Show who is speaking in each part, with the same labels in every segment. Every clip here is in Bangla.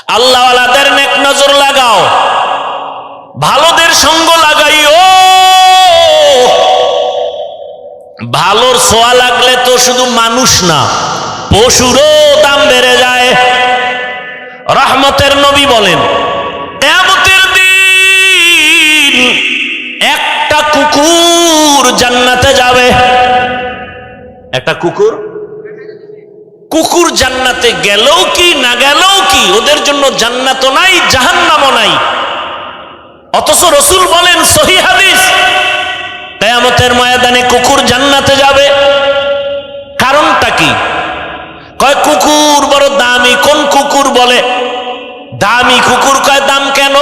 Speaker 1: আল্লাহওয়ালাদের নেক নজর লাগাও, ভালোদের সঙ্গ লাগাইও। ভালোর ছোঁয়া লাগলে তো শুধু মানুষ না, পশুরও দাম বেড়ে যায়। রহমতের নবী বলেন, কিয়ামতের দিন একটা কুকুর জান্নাতে যাবে। একটা কুকুর জান্নাতে গেলেও কি না গেলেও কি, ওদের জন্য জান্নাতও নাই জাহান্নামও নাই। অথচ রাসূল বলেন, সহিহ হাদিস, কিয়ামতের ময়দানে কুকুর জান্নাতে যাবে। কারণটা কি? কয় কুকুর বড় দামি। কোন কুকুর? বলে দামি কুকুর। কয় দাম কেন?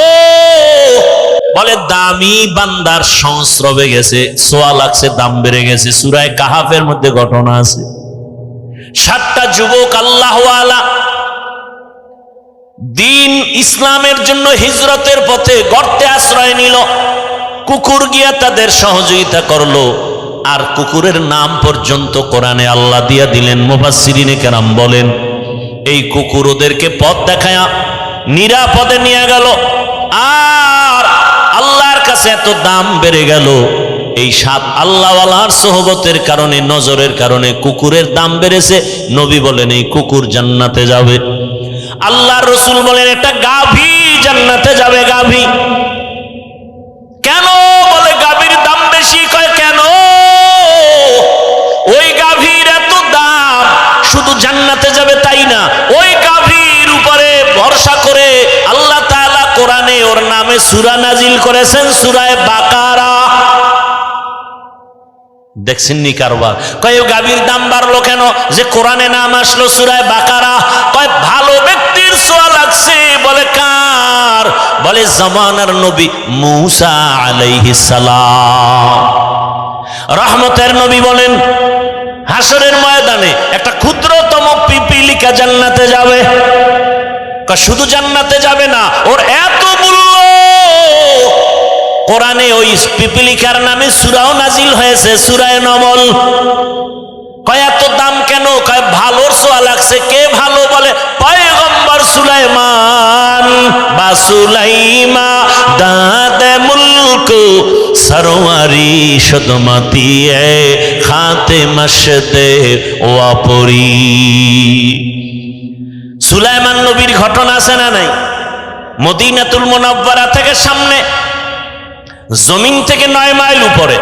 Speaker 1: বলে দামি বান্দার সংস্রবে গেছে, সোয়া লাগছে, দাম বেড়ে গেছে। সূরা কাহাফের মধ্যে ঘটনা আছে। 7টা যুবক আল্লাহওয়ালা দিন ইসলামের জন্য হিজরতের পথে গর্তে আশ্রয় নিল। কুকুর গিয়া তাদের সহযোগিতা করলো, আর কুকুরের নাম পর্যন্ত কোরআনে আল্লাহ দিয়া দিলেন। মুফাসসিরিনে কেরাম বলেন, এই কুকুর ওদেরকে পথ দেখায়া নিরাপদে নিয়ে গেল। আর আল্লাহর কাছে এত দাম বেড়ে গেল, এই 7 আল্লাহওয়ালার সোহবতের কারণে, নজরের কারণে কুকুরের দাম বেড়েছে। নবী বলেন, এই কুকুর জান্নাতে যাবে। আল্লাহর রাসূল বলেন, একটা গাভী জান্নাতে যাবে। গাভী কেন? বলে গাভীর দাম বেশি। কয় কেন? ওই গাভীর এত দাম, শুধু জান্নাতে যাবে তাই না, ওই গাভীর উপরে ভরসা করে আল্লাহ তাআলা কোরআনে ওর নামে সূরা নাজিল করেছেন, সূরা বাকারা। দেখছেন নি কারবার? কয় গাভীর দাম বাড়লো কেন? যে কোরআনে নাম আসলো সূরা বাকারা। কয় ভালো ব্যক্তির ছোঁয়া লাগছে। বলে কার? বলে জামানার নবী মূসা আলাইহিস সালাম। রহমতের নবী বলেন, হাসরের ময়দানে একটা ক্ষুদ্রতম পিপিলিকা জান্নাতে যাবে। শুধু জান্নাতে যাবে না, ওর এত মূল্য। কোরআনে ওই পিপিলিকার নামে সূরাও নাজিল হয়েছে, সূরা নমল। কয় এত দাম কেন? কয় ভালোর ছোঁয়া লাগছে। কে ভালো? বলে পয়গম্বর সুলাইমান। বা সুলাইমা দাদে মুলক সরওয়ারি সদমতি এ খাতে মশদে ওয়াপরি। সুলাইমান নবীর ঘটনা আছে না নাই? মদিনাতুল মুনাওয়ারা থেকে সামনে, জমিন থেকে 9 মাইল উপরে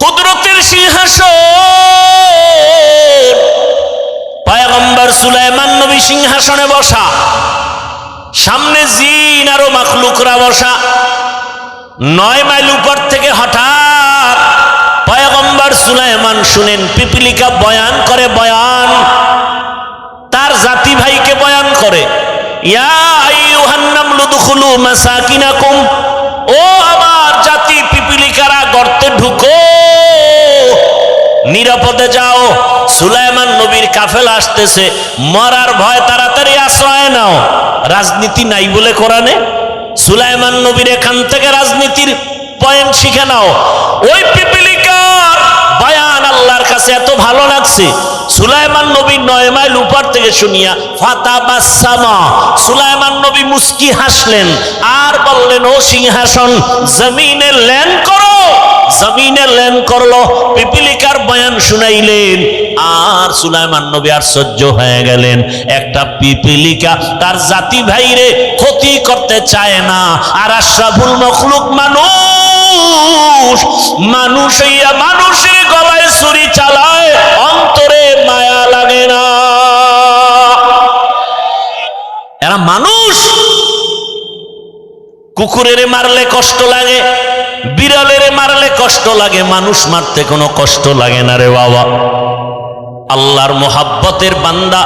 Speaker 1: কুদরতের সিংহাসন। পয়গম্বর সুলাইমান নবী সিংহাসনে বসা, সামনে জিন আরো মাখলুকরা বসা। 9 মাইল উপর থেকে হঠাৎ পয়গম্বর সুলাইমান শুনেন পিপিলিকা বয়ান করে। বয়ান তার জাতি ভাইকে বয়ান করে, ইয়া আইয়ুহান নামলু দুখুলু মাসাকিনাকুম, ও আমার জাতি পিপিলিকারা গর্তে ঢুকো, নিরাপদে যাও। সুলাইমান নবীর কাফেলা আসতেছে, মরার ভয়, তাড়াতাড়ি আশ্রয় নাও। রাজনীতি নাই বলে কোরআনে। সুলাইমান নবীর এখান থেকে রাজনীতির পয়েন্ট শিখে নাও। ওই পিপিলিকার বয়ান আল্লাহর কাছে এত ভালো লাগছে, সুলাইমান নবী 9 মাইল উপর থেকে শুনিয়া ফাতাবাসসামা, সুলাইমান নবী মুস্কি হাসলেন আর বললেন, ও সিংহাসন জমিনে ল্যান্ড করো। জমিনে ল্যান্ড করলো, পিপিলিকার বয়ান শুনাইলেন। আর সুলাইমান নবী আশ্চর্য হয়ে গেলেন, একটা পিপিলিকা তার জাতি ভাইরে ক্ষতি করতে চায় না। আর আশরাফুল মখলুক মানুষ, মানুষ হইয়া মানুষের গলায় ছুরি চালায়, অন্তরে মায়া লাগে না। এরা মানুষ। কুকুরের মারলে কষ্ট লাগে, বিড়ালের মারলে কষ্ট লাগে, মানুষ মারতে কোনো কষ্ট লাগে না রে বাবা। আল্লাহর মোহাব্বতের বান্দা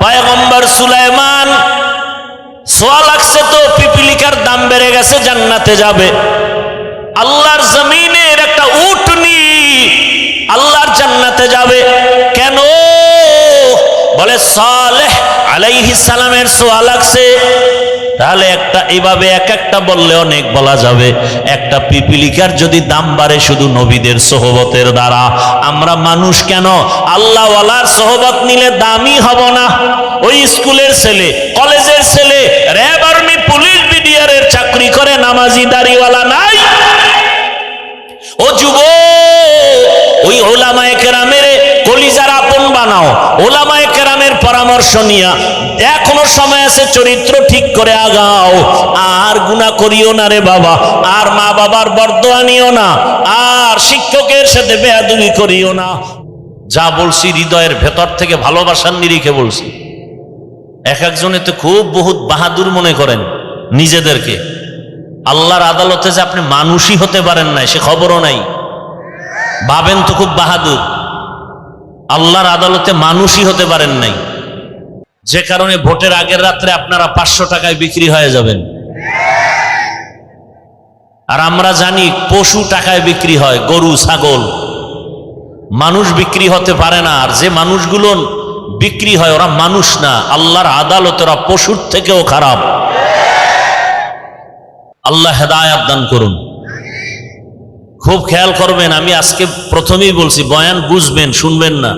Speaker 1: পয়গম্বর সুলাইমান, ছোঁয়া লাগছে তো পিপিলিকার দাম বেড়ে গেছে, জান্নাতে যাবে। আল্লাহর জমিনের একটা উটনি আল্লাহর জান্নাতে যাবে। কেন? বলে সালেহ আলাইহিস সালামের ছোঁয়া লাগছে। তাহলে একটা এইভাবে এক একটা বললে অনেক বলা যাবে। একটা পিপিলিকার যদি দাম বাড়ে শুধু নবীদের সোহবতের দ্বারা, আমরা মানুষ কেন আল্লাহওয়ালার সোহবত নিলে দামি হব না? ওই স্কুলের ছেলে, কলেজের ছেলে, র্যাব, আর্মি, পুলিশ, বিডিআরের চাকরি করে, নামাজি দাড়িওয়ালা নাই। ও যুবক, ওই ওলামায়ে কেরামের কলিজার আপন বানাও, ওলামায়ে কেরামের পরামর্শ নিয়া এখনো সময় আছে, চরিত্র ঠিক করে আগাও। আর গুনাহ করিও না রে বাবা, আর মা বাবার বরদোয়া নিও না, আর শিক্ষকের সাথে বেয়াদবি করিও না। যা বলছি হৃদয়ের ভেতর থেকে ভালোবাসার নিরিখে বলছি। এক একজনে তো খুব বহুত বাহাদুর মনে করেন নিজেদেরকে। আল্লাহর আদালতে যে আপনি মানুষই হতে পারেন নাই সে খবরও নাই, ভাবেন তো খুব বাহাদুর। আল্লাহর আদালতে মানুষই হতে পারেন নাই, যে কারণে ভোটের আগের রাত্রে আপনারা 500 টাকায় বিক্রি হয়ে যাবেন। আর আমরা জানি পশু টাকায় বিক্রি হয়, গরু, ছাগল। মানুষ বিক্রি হতে পারে না। আর যে মানুষগুলো বিক্রি হয় ওরা মানুষ না, আল্লাহর আদালতে ওরা পশুর থেকেও খারাপ। আল্লাহ হেদায়েত দান করুন। খুব খেয়াল করবেন, আমি আজকে প্রথমেই বলছি, বয়ান বুঝবেন, শুনবেন না।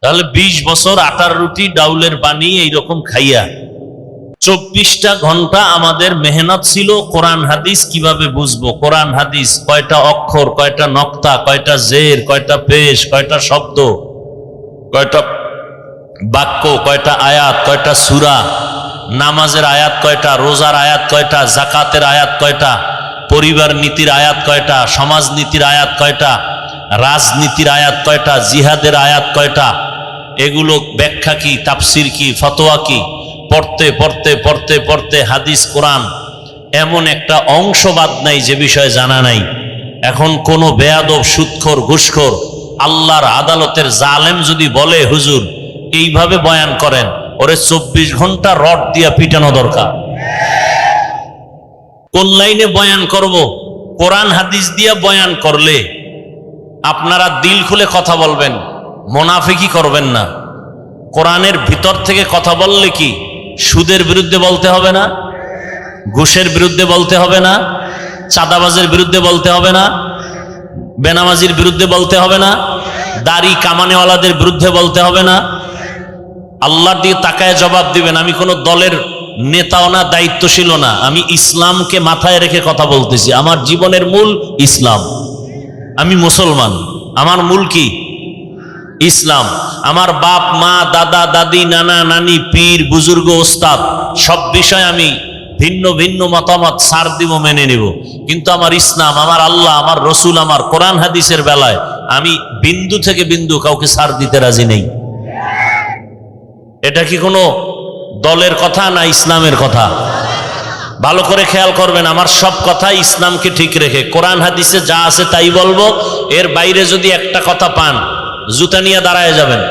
Speaker 1: তাহলে 20 বছর আটার রুটি ডাউলের পানি এইরকম খাইয়া 24টা ঘন্টা আমাদের মেহনত ছিল কোরআন হাদিস কিভাবে বুঝবো। কোরআন হাদিস কয়টা অক্ষর, কয়টা নক্তা, কয়টা জের, কয়টা পেশ, কয়টা শব্দ, কয়টা বাক্য, কয়টা আয়াত, কয়টা সূরা, নামাজের আয়াত কয়টা, রোজার আয়াত কয়টা, জাকাতের আয়াত কয়টা, পরিবার নীতির আয়াত কয়টা, সমাজ নীতির আয়াত কয়টা, রাজনীতির আয়াত কয়টা, জিহাদের আয়াত কয়টা, এগুলো ব্যাখ্যা কি, তাফসির কি, ফতোয়া কি, পড়তে পড়তে পড়তে পড়তে হাদিস কোরআন এমন একটা অংশ বাদ নাই যে বিষয়ে জানা নাই। এখন কোনো বেয়াদব, সুদখোর, ঘুষখোর, আল্লাহর আদালতের জালেম যদি বলে হুজুর এইভাবে বয়ান করেন, ওরে 24 ঘন্টা রড দিয়া পিটানো দরকার। কোন লাইনে বয়ান করব? কোরআন হাদিস দিয়া বয়ান করলে আপনারা দিল খুলে কথা বলবেন, মুনাফিকি করবেন না। কোরআনের ভিতর থেকে কথা বললে কি সুদের বিরুদ্ধে বলতে হবে না, ঘুষের বিরুদ্ধে বলতে হবে না, চাঁদাবাজের বিরুদ্ধে বলতে হবে না, বেনামাজির বিরুদ্ধে বলতে হবে না, দাড়ি কামানেওয়ালাদের বিরুদ্ধে বলতে হবে না। আল্লাহর দিয়ে তাকায় জবাব দিবেন। আমি কোনো দলের নেতাও না, দায়িত্বশীলও না, আমি ইসলামকে মাথায় রেখে কথা বলতেছি। আমার জীবনের মূল ইসলাম, আমি মুসলমান, আমার মূল কি ইসলাম। আমার বাপ মা, দাদা দাদি, নানা নানি, পীর বুজুর্গ, ওস্তাদ সব বিষয় আমি ভিন্ন ভিন্ন মতামত সার দিব, মেনে নিব, কিন্তু আমার ইসলাম, আমার আল্লাহ, আমার রসুল, আমার কোরআন হাদিসের বেলায় আমি বিন্দু থেকে বিন্দু কাউকে সার দিতে রাজি নেই। এটা কি কোনো দলের কথা না ইসলামের কথা? ভালো করে খেয়াল করবেন, আমার সব কথা ইসলামকে ঠিক রেখে কোরআন হাদিসে যা আছে তাই বলবো। এর বাইরে যদি একটা কথা পান জুতা নিয়ে দাঁড়ায় যাবেন।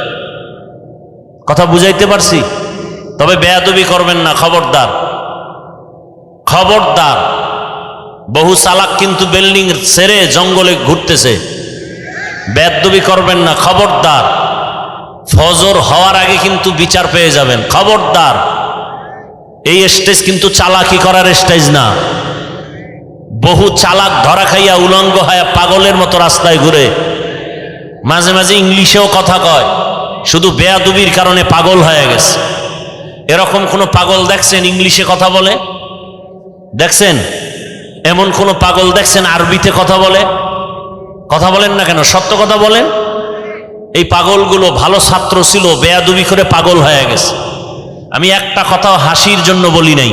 Speaker 1: কথা বুঝাইতে পারছি? তবে বেয়াদবি করবেন না, খবরদার, খবরদার। বহু চালাক কিন্তু বিল্ডিং ছেড়ে জঙ্গলে ঘুরতেছে। বেয়াদবি করবেন না, খবরদার। ফজর হওয়ার আগে কিন্তু বিচার পেয়ে যাবেন, খবরদার। এই স্টেজ কিন্তু চালাকি করার স্টেজ না। বহু চালাক ধরা খাইয়া উলঙ্গ হয়ে পাগলের মতো রাস্তায় ঘুরে, মাঝে মাঝে ইংলিশেও কথা কয়, শুধু বেয়াদবির কারণে পাগল হয়ে গেছে। এরকম কোন পাগল দেখছেন ইংলিশে কথা বলে? দেখছেন? এমন কোন পাগল দেখছেন আরবিতে কথা বলে? কথা বলেন না কেন? সত্য কথা বলেন। এই পাগলগুলো ভালো ছাত্র ছিল, বেয়াদবি করে পাগল হয়ে গেছে। আমি একটা কথাও হাসির জন্য বলি নাই।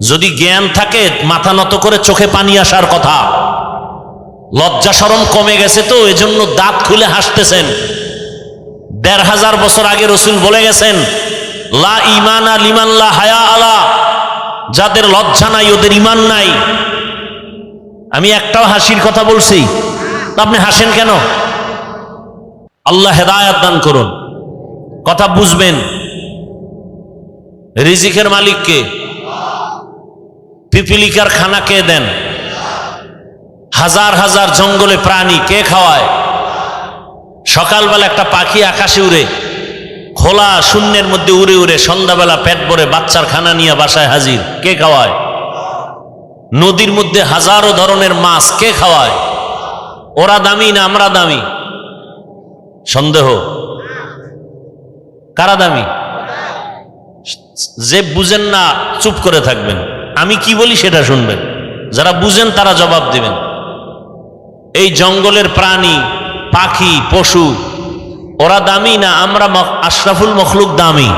Speaker 1: যদি জ্ঞান থাকে মাথা নত করে চোখে পানি আসার কথা। লজ্জা শরম কমে গেছে তো এজন্য দাঁত খুলে হাসতেছেন। ১৫০০ বছর আগে রসুল বলে গেছেন, লা ঈমানা লিমান লা হায়া আলা, যাদের লজ্জা নাই ওদের ঈমান নাই। আমি একটাও হাসির কথা বলছি, আপনি হাসেন কেন? আল্লাহ হেদায়েত দান করুন। কথা বুঝবেন। রিজিকের মালিক কে? পিপিলিকার খানা কে দেন? হাজার হাজার জঙ্গলে প্রাণী কে খাওয়ায়? সকালবেলা একটা পাখি আকাশে উড়ে, খোলা শূন্যের মধ্যে উড়ে উড়ে সন্ধ্যাবেলা পেট ভরে বাচ্চার খানা নিয়ে বাসায় হাজির, কে খাওয়ায়? নদীর মধ্যে হাজারো ধরনের মাছ কে খাওয়ায়? ওরা দামি না আমরা দামি? সন্দেহ। কারা দামি? যে বুঝেন না চুপ করে থাকবেন, আমি কি বলি সেটা শুনবেন, যারা বুঝেন তারা জবাব দিবেন। এই জঙ্গলের প্রাণী, পাখি, পশু ওরা দামি না আমরা আশরাফুল মখলুক দামি?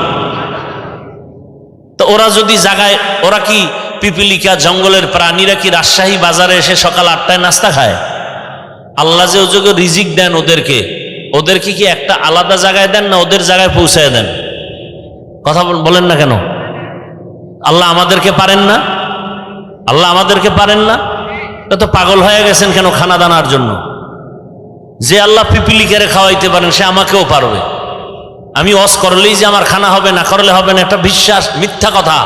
Speaker 1: তো ওরা যদি জাগায়, ওরা কি পিপিলিকা জঙ্গলের প্রাণীরা কি রাজশাহী বাজারে এসে সকাল 8টায় নাস্তা খায়? আল্লাহ যে ওযোগে রিজিক দেন ওদেরকে কি একটা আলাদা জায়গায় দেন না ওদের জায়গায় পৌঁছায় দেন? কথা বলেন না কেন? আল্লাহ আমাদেরকে পারেন না? আল্লাহ আমাদেরকে পারেন না? তো পাগল হয়ে গেছেন কেন খানা দানার জন্য? যে আল্লাহ পিপিলিকারে খাওয়াইতে পারেন সে আমাকেও পারবে। আমি ওয়াজ করলেই যে আমার খানা হবে, না করলে হবে না, একটা বিশ্বাস, মিথ্যা কথা।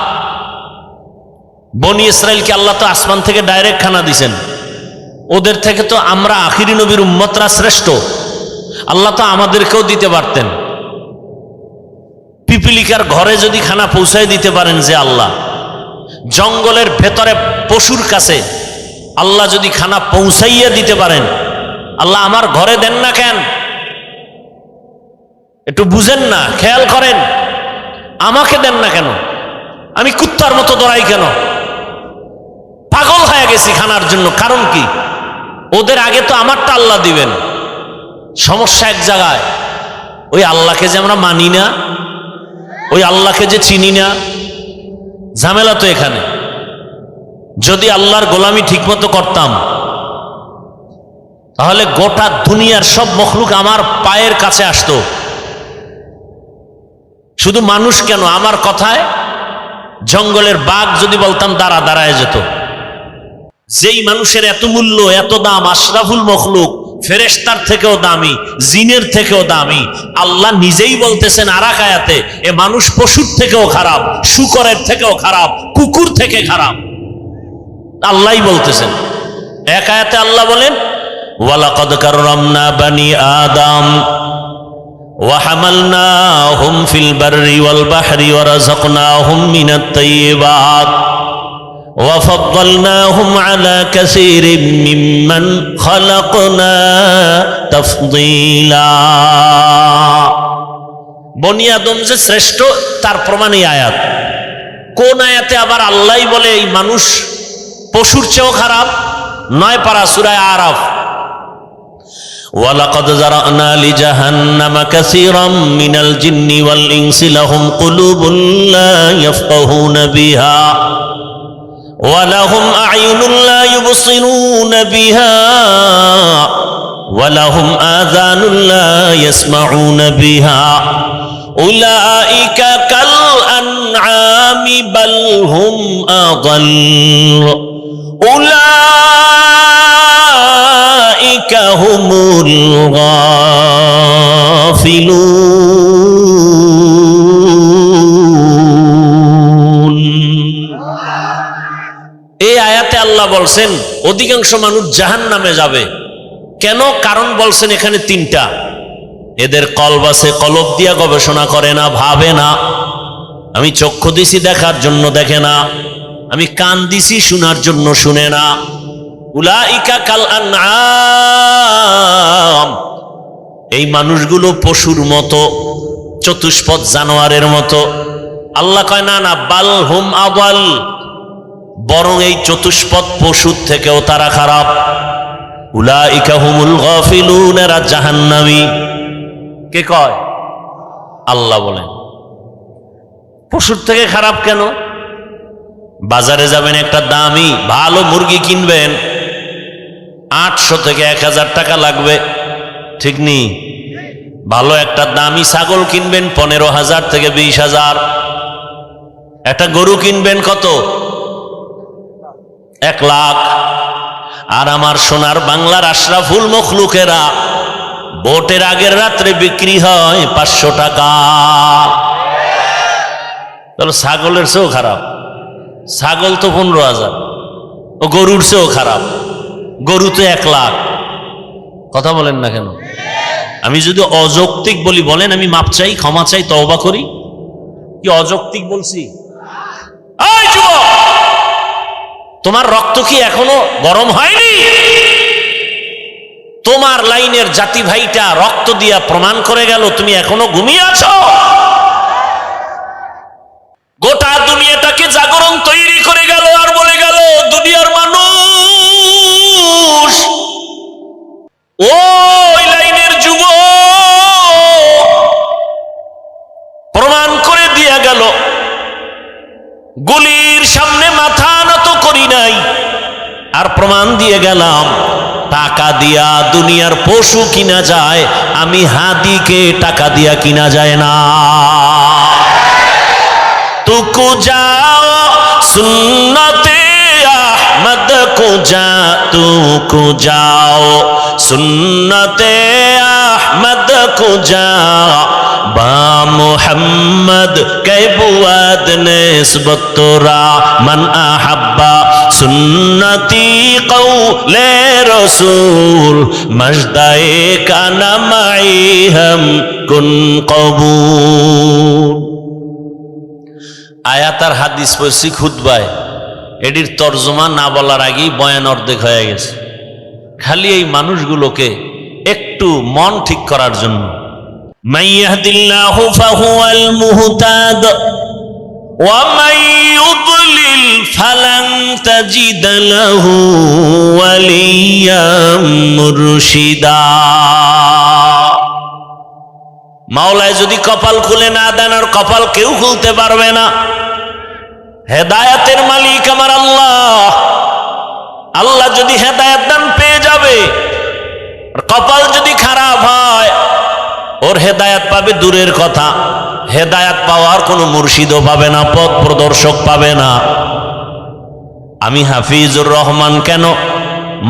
Speaker 1: বনি ইসরাইলকে আল্লাহ তো আসমান থেকে ডাইরেক্ট খানা দিছেন, ওদের থেকে তো আমরা আখিরি নবীর উম্মতরা শ্রেষ্ঠ। আল্লাহ তো আমাদেরকেও দিতে পারতেন। পিপিলিকার ঘরে যদি খানা পৌঁছায় দিতে পারেন যে আল্লাহ, জঙ্গলের ভেতরে পশুর কাছে আল্লাহ যদি খানা পৌঁছাইয়া দিতে পারেন, আল্লাহ আমার ঘরে দেন না কেন? একটু বুঝেন না, খেয়াল করেন, আমাকে দেন না কেন? আমি কুত্তার মতো দৌড়াই কেন? পাগল হয়ে গেছি খানার জন্য। কারণ কি? ওদের আগে তো আমারটা আল্লাহ দিবেন। সমস্যা এক জায়গায়, ওই আল্লাহকে যে আমরা মানি না, ওই আল্লাহকে যে চিনি না, ঝামেলা তো এখানে। যদি আল্লাহর গোলামি ঠিকমতো করতাম তাহলে গোটা দুনিয়ার সব মখলুক আমার পায়ের কাছে আসতো। শুধু মানুষ কেন, আমার কথায় জঙ্গলের বাঘ যদি বলতাম দাঁড়ায় যেত। যেই মানুষের এত মূল্য, এত দাম, আশরাফুল মখলুক, ফেরেশতার থেকেও দামি, জিনের থেকেও দামি। আল্লাহ নিজেই বলতেছেন আর এক আয়াতে, এ মানুষ পশুর থেকেও খারাপ, শূকরের থেকেও খারাপ, কুকুর থেকে খারাপ। আল্লাহই বলতেছেন। এক আয়াতে আল্লাহ বলেন, ওয়ালাকাদ কাররামনা বানি আদম ওয়া হামালনাহুম ফিল বাররি ওয়াল বাহরি ওয়া রাযাকনাহুম মিনাত তাইয়্যিবাত ওয়া ফাদ্দালনাহুম আলা কাসীরিম মিম্মান খালাকনা তাফদীলা। বনি আদম যে শ্রেষ্ঠ তার প্রমাণ এই আয়াত। কোন আয়াতে আবার আল্লাহই বলে এই মানুষ পশুর চেয়েও খারাপ? 9 পারা সূরা আরাফ, ওয়ালাকাদ যারানা লিজাহান্নামা কাসীরাম মিনাল জিন্নি ওয়াল ইনসি লাহুম কুলুবুন লা ইয়াফকাহুনা বিহা ওয়া লাহুম আ'য়ুনুন লা ইউবসিরুনা বিহা ওয়া লাহুম আযানুন লা ইয়াসমাউনা বিহা উলাইকা কাল আনআমি বাল হুম আযাল উলাইকা হুমুল গাফিলুন। এই আয়াতে আল্লাহ বলছেন অধিকাংশ মানুষ জাহান্নামে যাবে। কেন? কারণ বলছেন এখানে 3টা। এদের কলব আছে, কলব দিয়া গবেষণা করে না, ভাবে না। আমি চক্ষু দিছি দেখার জন্য দেখে না, আমি কান দিছি শোনার জন্য শুনে না। উলাইকা কাল আনআম, এই মানুষগুলো পশুর মতো, চতুষ্পদ জানোয়ারের মতো। আল্লাহ কয় না না, বাল হুম আদাল, বরং এই চতুষ্পদ পশুর থেকেও তারা খারাপ। উলাইকা হুমুল গাফিলুন, এরা জাহান্নামী। কে কয়? আল্লাহ বলেন। পশুর থেকে খারাপ কেন? বাজারে যাবেন, একটা দামি ভালো মুরগি কিনবেন, 800 থেকে 1000 টাকা লাগবে, ঠিক নেই? ভালো একটা দামি ছাগল কিনবেন 15,000 থেকে 20,000। একটা গরু কিনবেন কত? 1 লাখ। আর আমার সোনার বাংলার আশরাফুল মখলুকেরা ভোটের আগের রাত্রে বিক্রি হয় 500 টাকা। তাহলে ছাগলের চেয়েও খারাপ। ছাগল তো 15,000, ও গরুর চেয়েও খারাপ। গরু তো 1 লাখ। কথা বলেন না কেন? আমি যদি অযৌক্তিক বলি বলেন, আমি মাপ চাই, ক্ষমা চাই, তওবা করি। কি অযৌক্তিক বলছি? এই যুবক, তোমার রক্ত কি এখনো গরম হয়নি? তোমার লাইনের জাতি ভাইটা রক্ত দিয়া প্রমাণ করে গেল তুমি এখনো ঘুমিয়ে আছো। গুলির সামনে মাথা নত করি নাই। আর প্রমাণ দিয়ে গেলাম, টাকা দিয়া দুনিয়ার পশু কিনা যায়, আমি হাদিকে টাকা দিয়া কিনা যায় না। তুকু যাও সুন্নতে আহমদ কো যা, তুকু যাও সুন্নতে আহমদ কো যা, বা মুহাম্মদ কে বুয়াদ নিসবত তোরা, মান আহাব্বা সুন্নতি কৌলে রসুল, মজদায়ে কানা মাই হাম কুন কবুল। আয়াত আর হাদিস পড়ছি খুতবায়, এটির তর্জমা না বলার আগেই বয়ান অর্ধেক হয়ে গেছে। খালি এই মানুষগুলোকে একটু মন ঠিক করার জন্য। মান ইয়াহদিল্লাহু ফাহুয়াল মুহতাদ ওয়া মান ইউদ্লিল ফালান তাজিদ লাহু ওয়ালিয়্যাম মুরশিদা। মাওলায় যদি কপাল খুলে না দেন, আর কপাল কেউ খুলতে পারবে না। হেদায়েতের মালিক আমার আল্লাহ। আল্লাহ যদি হেদায়েত দান পেয়ে যাবে, আর কপাল যদি খারাপ হয়, ওর হেদায়েত পাবে দূরের কথা, হেদায়েত পাওয়ার কোনো মুর্শিদও পাবে না, পথ প্রদর্শক পাবে না। আমি হাফিজুর রহমান কেন,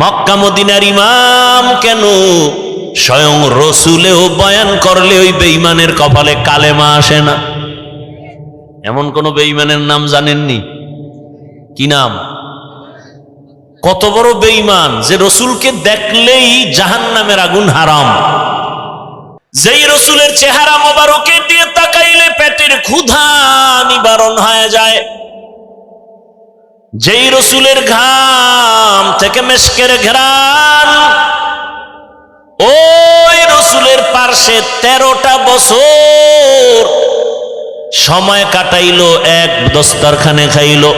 Speaker 1: মক্কা মদিনার ইমাম কেন, স্বয়ং রসুলেও বয়ান করলে ওই বেঈমানের কপালে কালেমা আসে না। এমন কোন বেঈমানের নাম জানেননি? কি নাম? কত বড় বেঈমান যে রসুলকে দেখলেই জাহান্নামের আগুন হারাম। যেই রসুলের চেহারা মোবারকের দিয়ে তাকাইলে পেটের ক্ষুধা নিবারণ হয়ে যায়, যেই রসুলের ঘাম থেকে মেশকের ঘ্রাণ, ওই রসুলের পার্শ্বে 13টা বছর সময় কাটাইলো, এক দস্তরখানে খাইলো,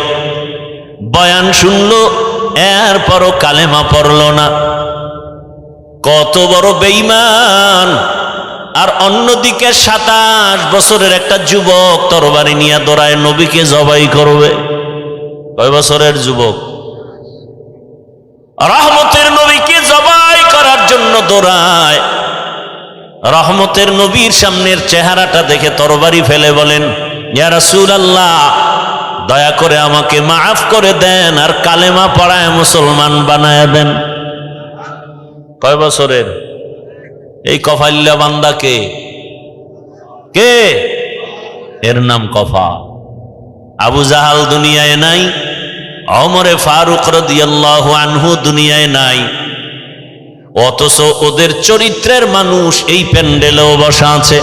Speaker 1: বয়ান শুনলো, এরপরও কালেমা পড়লো না। কত বড় বেঈমান! আর অন্যদিকে 27 বছরের একটা যুবক তরবারি নিয়ে দৌড়ায় নবীকে জবাই করবে। কয় বছরের যুবক? রহমতের নবীকে জবাই করার জন্য দৌড়ায়। রহমতের নবীর সামনের চেহারাটা দেখে তরবারি ফেলে বলেন, ইয়া রাসূলুল্লাহ, দয়া করে আমাকে মাফ করে দেন, আর কালেমা পড়ায় মুসলমান বানায় দেন। কয় বছরের? এই কফাইল্লা বান্দা কে? কে? এর নাম কফা। আবু জাহাল দুনিয়ায় নাই, ওমরে ফারুক রাদিয়াল্লাহু আনহু দুনিয়ায় নাই, অথচ ওদের চরিত্রের মানুষ এই প্যান্ডেলেও বসা আছে।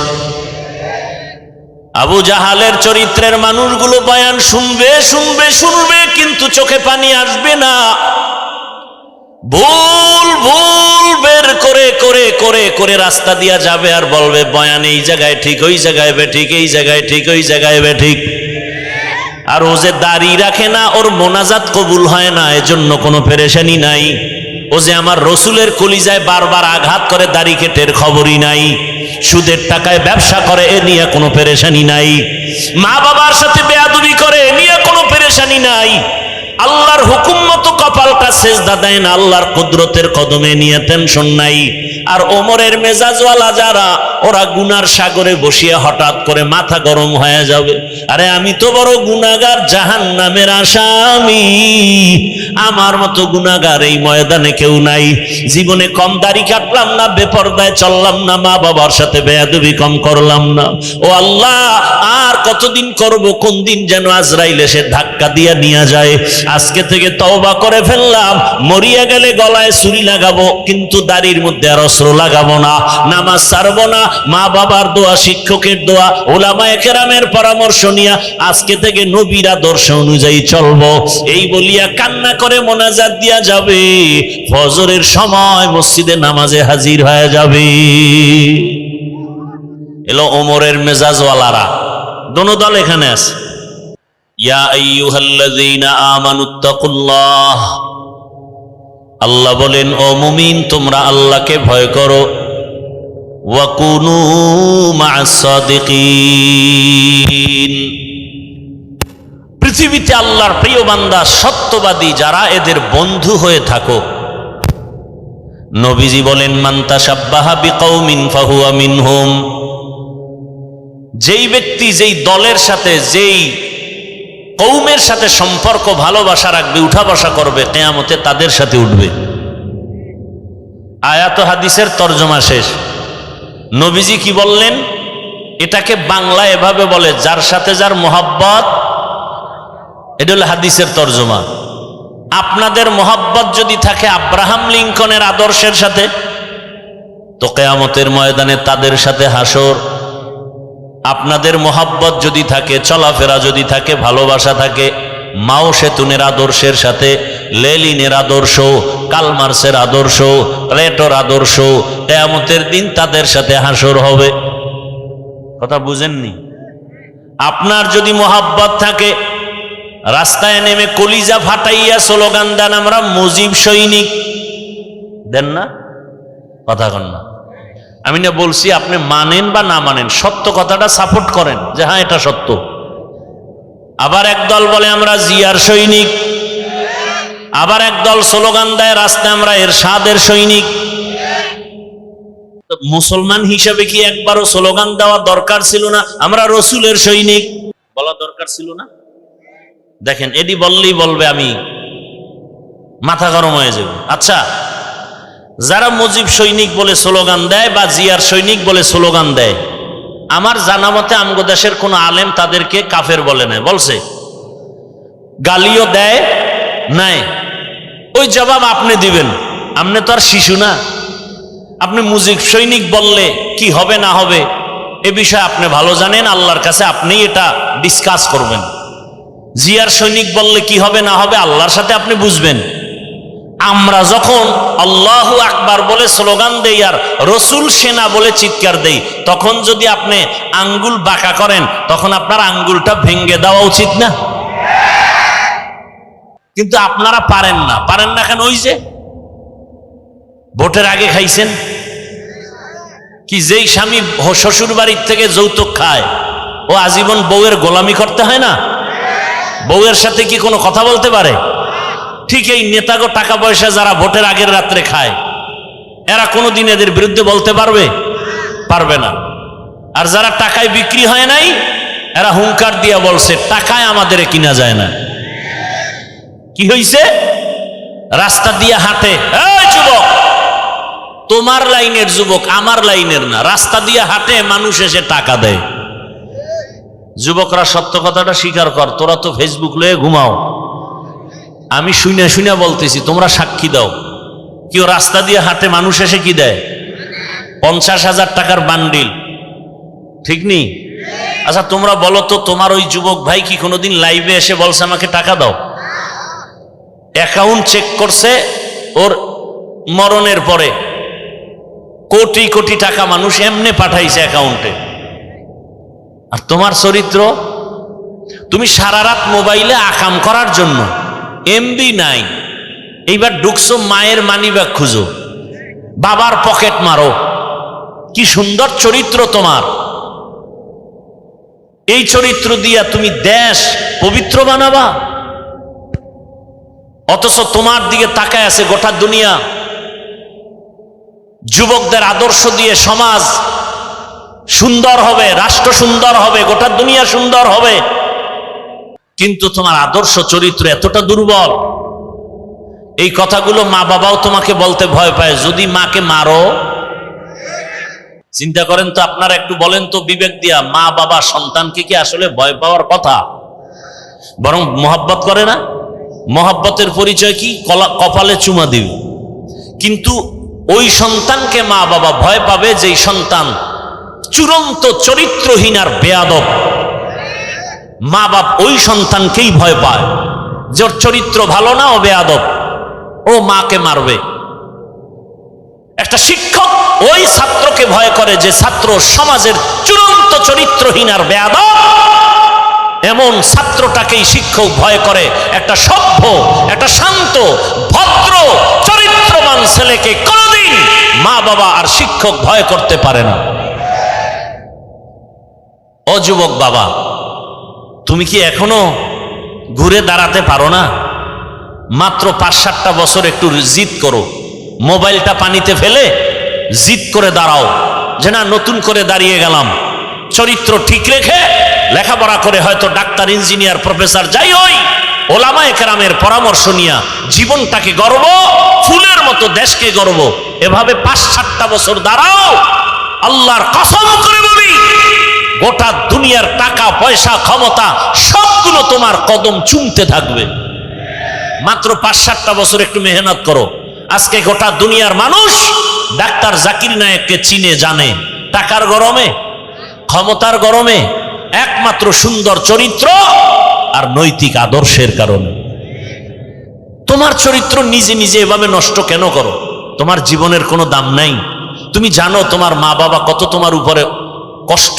Speaker 1: আবু জাহালের চরিত্রের মানুষগুলো বয়ান শুনবে শুনবে শুনবে, কিন্তু চোখে পানি আসবে না। ভুল ভুল বের করে করে করে করে রাস্তা দিয়া যাবে, আর বলবে বয়ান এই জায়গায় ঠিক, ওই জায়গায় বেঠিক, এই জায়গায় ঠিক, ওই জায়গায় বেঠিক। আর ও যে দাড়ি রাখে না, ওর মোনাজাত কবুল হয় না, এজন্য কোনো পেরেশানি নাই। ও যে আমার রসুলের কলিজায় বারবার আঘাত করে, দাড়ি কেটের খবরই নাই। সুদের টাকায় ব্যবসা করে, এ নিয়ে কোনো পেরেশানি নাই। মা বাবার সাথে বেয়াদবি করে, এ নিয়ে কোনো পেরেশানি নাই। আল্লাহর হুকুম মতো কপালটা সেজদা দেয় না, আল্লাহর কুদরতের কদমে নিয়ে টেনশন নাই। আর ওমরের মেজাজওয়ালা যারা, ওরা গুনার সাগরে বসিয়ে হঠাৎ করে মাথা গরম হয়ে যাবে, আরে আমি তো বড় গুনাহগার, জাহান্নামের আসামি, আমার মতো গুনাহগার এই ময়দানে কেউ নাই। জীবনে কম দাড়ি কাটলাম না, বেপরদায় চললাম না, মা বাবার সাথে বেয়াদবি কম করলাম না। ও আল্লাহ, আর কতদিন করব? কোন দিন যেন আজরাইল এসে ধাক্কা দিয়ে নিয়ে যায়। আজকে থেকে তওবা করে ফেললাম, মরিয়া গেলে গলায় ছুরি লাগাবো, কিন্তু দাড়ির মধ্যে আর অস্ত্র লাগাবো না, নামাজ ছাড়বো না, মা বাবার দোয়া, শিক্ষকের দোয়া, উলামায়ে কেরামের পরামর্শ নিয়ে আজকে থেকে নবীর আদর্শ অনুযায়ী চলবো। এই বলিয়া কান্না করে মোনাজাত দিয়া যাবে, ফজরের সময় মসজিদে নামাজে হাজির হয়ে যাবে। এলো ওমরের মেজাজওয়ালারা, দোনো দল এখানে আছে। ইয়া আইয়ুহাল্লাযীনা আমানুত্তাকুল্লাহ, আল্লাহ বলেন, ও মুমিন তোমরা আল্লাহকে ভয় করো। ওয়া কুনু মা'আস সাদিকিন, পৃথিবীতে আল্লাহর প্রিয় বান্দা সত্যবাদী যারা, এদের বন্ধু হয়ে থাকো। নবীজি বলেন, মান তাশাব্বাহা বিকৌমিন ফাহুয়া মিনহুম। যেই ব্যক্তি যেই দলের সাথে, যেই কৌমের সাথে সম্পর্ক ভালোবাসা রাখবে, উঠা বসা করবে, কিয়ামতে তাদের সাথে উঠবে। আয়াত ও হাদিসের তরজমা শেষ। নবীজি কি বললেন? এটাকে বাংলা এভাবে বলে, যার সাথে যার মোহাব্বত। এটা হলো হাদিসের তরজমা। আপনাদের মোহাব্বত যদি থাকে আব্রাহাম লিঙ্কনের আদর্শের সাথে, তো কিয়ামতের ময়দানে তাদের সাথে হাসর। আপনাদের মোহাব্বত যদি থাকে, চলাফেরা যদি থাকে, ভালোবাসা থাকে মাও সেতুনের আদর্শের সাথে, লেলিনের আদর্শ, কালমার্সের আদর্শ, প্লেটোর আদর্শ, কিয়ামতের দিন তাদের সাথে হাসর হবে। কথা বুঝেননি? আপনার যদি মোহাব্বত থাকে, রাস্তায় নেমে কলিজা ফাটাইয়া স্লোগান দেন, আমরা মুজিব সৈনিক, দেন না? কথা কন না। আমি না বলছি আপনি মানেন বা না মানেন, সত্য কথাটা সাপোর্ট করেন যে হ্যাঁ এটা সত্য। আবার একদল বলে আমরা জিয়ার সৈনিক, আবার একদল স্লোগান দেয় রাস্তায় আমরা এরশাদের সৈনিক। মুসলমান হিসাবে কি একবারও স্লোগান দেওয়া দরকার ছিল না আমরা রসুলের সৈনিক? বলা দরকার ছিল না? দেখেন, এটি বললেই বলবে আমি মাথা গরম হয়ে যাবে। আচ্ছা, যারা মুজিব সৈনিক বলে স্লোগান দেয় বা জিয়ার সৈনিক বলে স্লোগান দেয়, আমার জানা মতে আমগো দেশের কোন আলেম তাদেরকে কাফের বলে না, বলছে? গালিও দেয় নাই? ওই জবাব আপনি দিবেন, আপনি তো আর শিশু না। আপনি মুজিব সৈনিক বললে কি হবে না হবে এ বিষয়ে আপনি ভালো জানেন, আল্লাহর কাছে আপনি এটা ডিসকাস করবেন। জিয়ার সৈনিক বললে কি হবে না হবে আল্লাহর সাথে আপনি বুঝবেন। আমরা যখন আল্লাহু আকবার বলে স্লোগান দেই আর রসুল সেনা বলে চিৎকার দেই, তখন যদি আপনি আঙ্গুল বাঁকা করেন, তখন আপনার আঙ্গুলটা ভেঙে দেওয়া উচিত না? কিন্তু আপনারা পারেন না। পারেন না কেন? ওই যে ভোটের আগে খাইছেন কি, যেই স্বামী শ্বশুর বাড়ির থেকে যৌতুক খায় ও আজীবন বউয়ের গোলামি করতে হয় না? বউয়ের সাথে কি কোনো কথা বলতে পারে? ঠিক এই নেতাগো টাকা পয়সা যারা ভোটের আগের রাত্রে খায়, এরা কোনোদিন এদের বিরুদ্ধে বলতে পারবে? পারবে না। আর যারা টাকায় বিক্রি হয় নাই, এরা হুঙ্কার দিয়া বলছে টাকায় আমাদের কিনা যায় না। কি হইছে? রাস্তা দিয়ে হাঁটে, এই যুবক, তোমার লাইনের যুবক, আমার লাইনের না, রাস্তা দিয়ে হাঁটে, মানুষ এসে টাকা দেয়। যুবকরা সত্য কথাটা স্বীকার কর, তোরা তো ফেসবুক লয়ে ঘুমাও, আমি শুনে শুনে বলতেছি, তোমরা সাক্ষী দাও। কেউ রাস্তা দিয়ে হাঁটে, মানুষ এসে কি দেয়? 50,000 টাকার বান্ডিল, ঠিক নেই? আচ্ছা তোমরা বলো তো, তোমার ওই যুবক ভাই কি কোনোদিন লাইভে এসে বলছে আমাকে টাকা দাও? অ্যাকাউন্ট চেক করছে, ওর মরণের পরে কোটি কোটি টাকা মানুষ এমনি পাঠাইছে অ্যাকাউন্টে। আর তোমার চরিত্র, তুমি সারা রাত মোবাইলে আকাম করার জন্য, এমবি নাই, এইবার ঢুকছো মায়ের মানিব্যাগ খুঁজো, বাবার পকেট মারো। কি সুন্দর চরিত্র তোমার! এই চরিত্র দিয়া তুমি দেশ পবিত্র বানাবা, অথচ তোমার দিকে তাকায় আছে গোটা দুনিয়া। যুবকদের আদর্শ দিয়ে সমাজ সুন্দর হবে, রাষ্ট্র সুন্দর হবে, গোটা দুনিয়া সুন্দর হবে, কিন্তু তোমার আদর্শ চরিত্র এতটা দুর্বল। এই কথাগুলো মা বাবাও তোমাকে বলতে ভয় পায়, যদি মাকে মারো। চিন্তা করেন তো আপনারা, একটু বলেন তো বিবেক দিয়া, মা বাবা সন্তানকে কি আসলে ভয় পাওয়ার কথা? বরং মহব্বত করে না? মহব্বতের পরিচয় কি? কপালে চুমা দিবে। কিন্তু ওই সন্তানকে মা বাবা ভয় পাবে যেই সন্তান চূড়ান্ত চরিত্রহীন আর বেয়াদব। মা বাপ ওই সন্তানকেই ভয় পায়, যার চরিত্র ভালো না, ও বেয়াদব, ও মাকে মারবে। একটা শিক্ষক ওই ছাত্রকে ভয় করে যে ছাত্র সমাজের চূড়ান্ত চরিত্রহীন আর বেয়াদব। এমন ছাত্রটাকেই শিক্ষক ভয় করে। একটা সভ্য, একটা শান্ত, ভদ্র, চরিত্রবান ছেলেকে কোনদিন মা বাবা আর শিক্ষক ভয় করতে পারে না। ও যুবক বাবা, তুমি কি এখনো ঘুরে দাঁড়াতে পারো না? মাত্র 5-7টা বছর একটু জিদ করো, মোবাইলটা পানিতে ফেলে জিদ করে দাঁড়াও যে না, নতুন করে দাঁড়িয়ে গেলাম, চরিত্র ঠিক রেখে লেখাপড়া করে হয়তো ডাক্তার, ইঞ্জিনিয়ার, প্রফেসর যাই হই, ওলামায়ে কেরামের পরামর্শ নিয়া জীবনটাকে গর্ব, ফুলের মতো দেশকে গর্ব, এভাবে 5-7টা বছর দাঁড়াও। আল্লাহর কসম করে বলি, গোটা দুনিয়ার টাকা পয়সা ক্ষমতা সবগুলো তোমার কদম চুমতে থাকবে। মাত্র 5-7টা বছর একটু মেহনত করো। আজকে গোটা দুনিয়ার মানুষ ডাক্তার জাকির নায়েককে চিনে জানে টাকার গরমে, ক্ষমতার গরমে, একমাত্র সুন্দর চরিত্র আর নৈতিক আদর্শের কারণে। তোমার চরিত্র নিজে নিজে এভাবে নষ্ট কেন করো? তোমার জীবনের কোনো দাম নাই? তুমি জানো তোমার মা বাবা কত তোমার উপরে কষ্ট?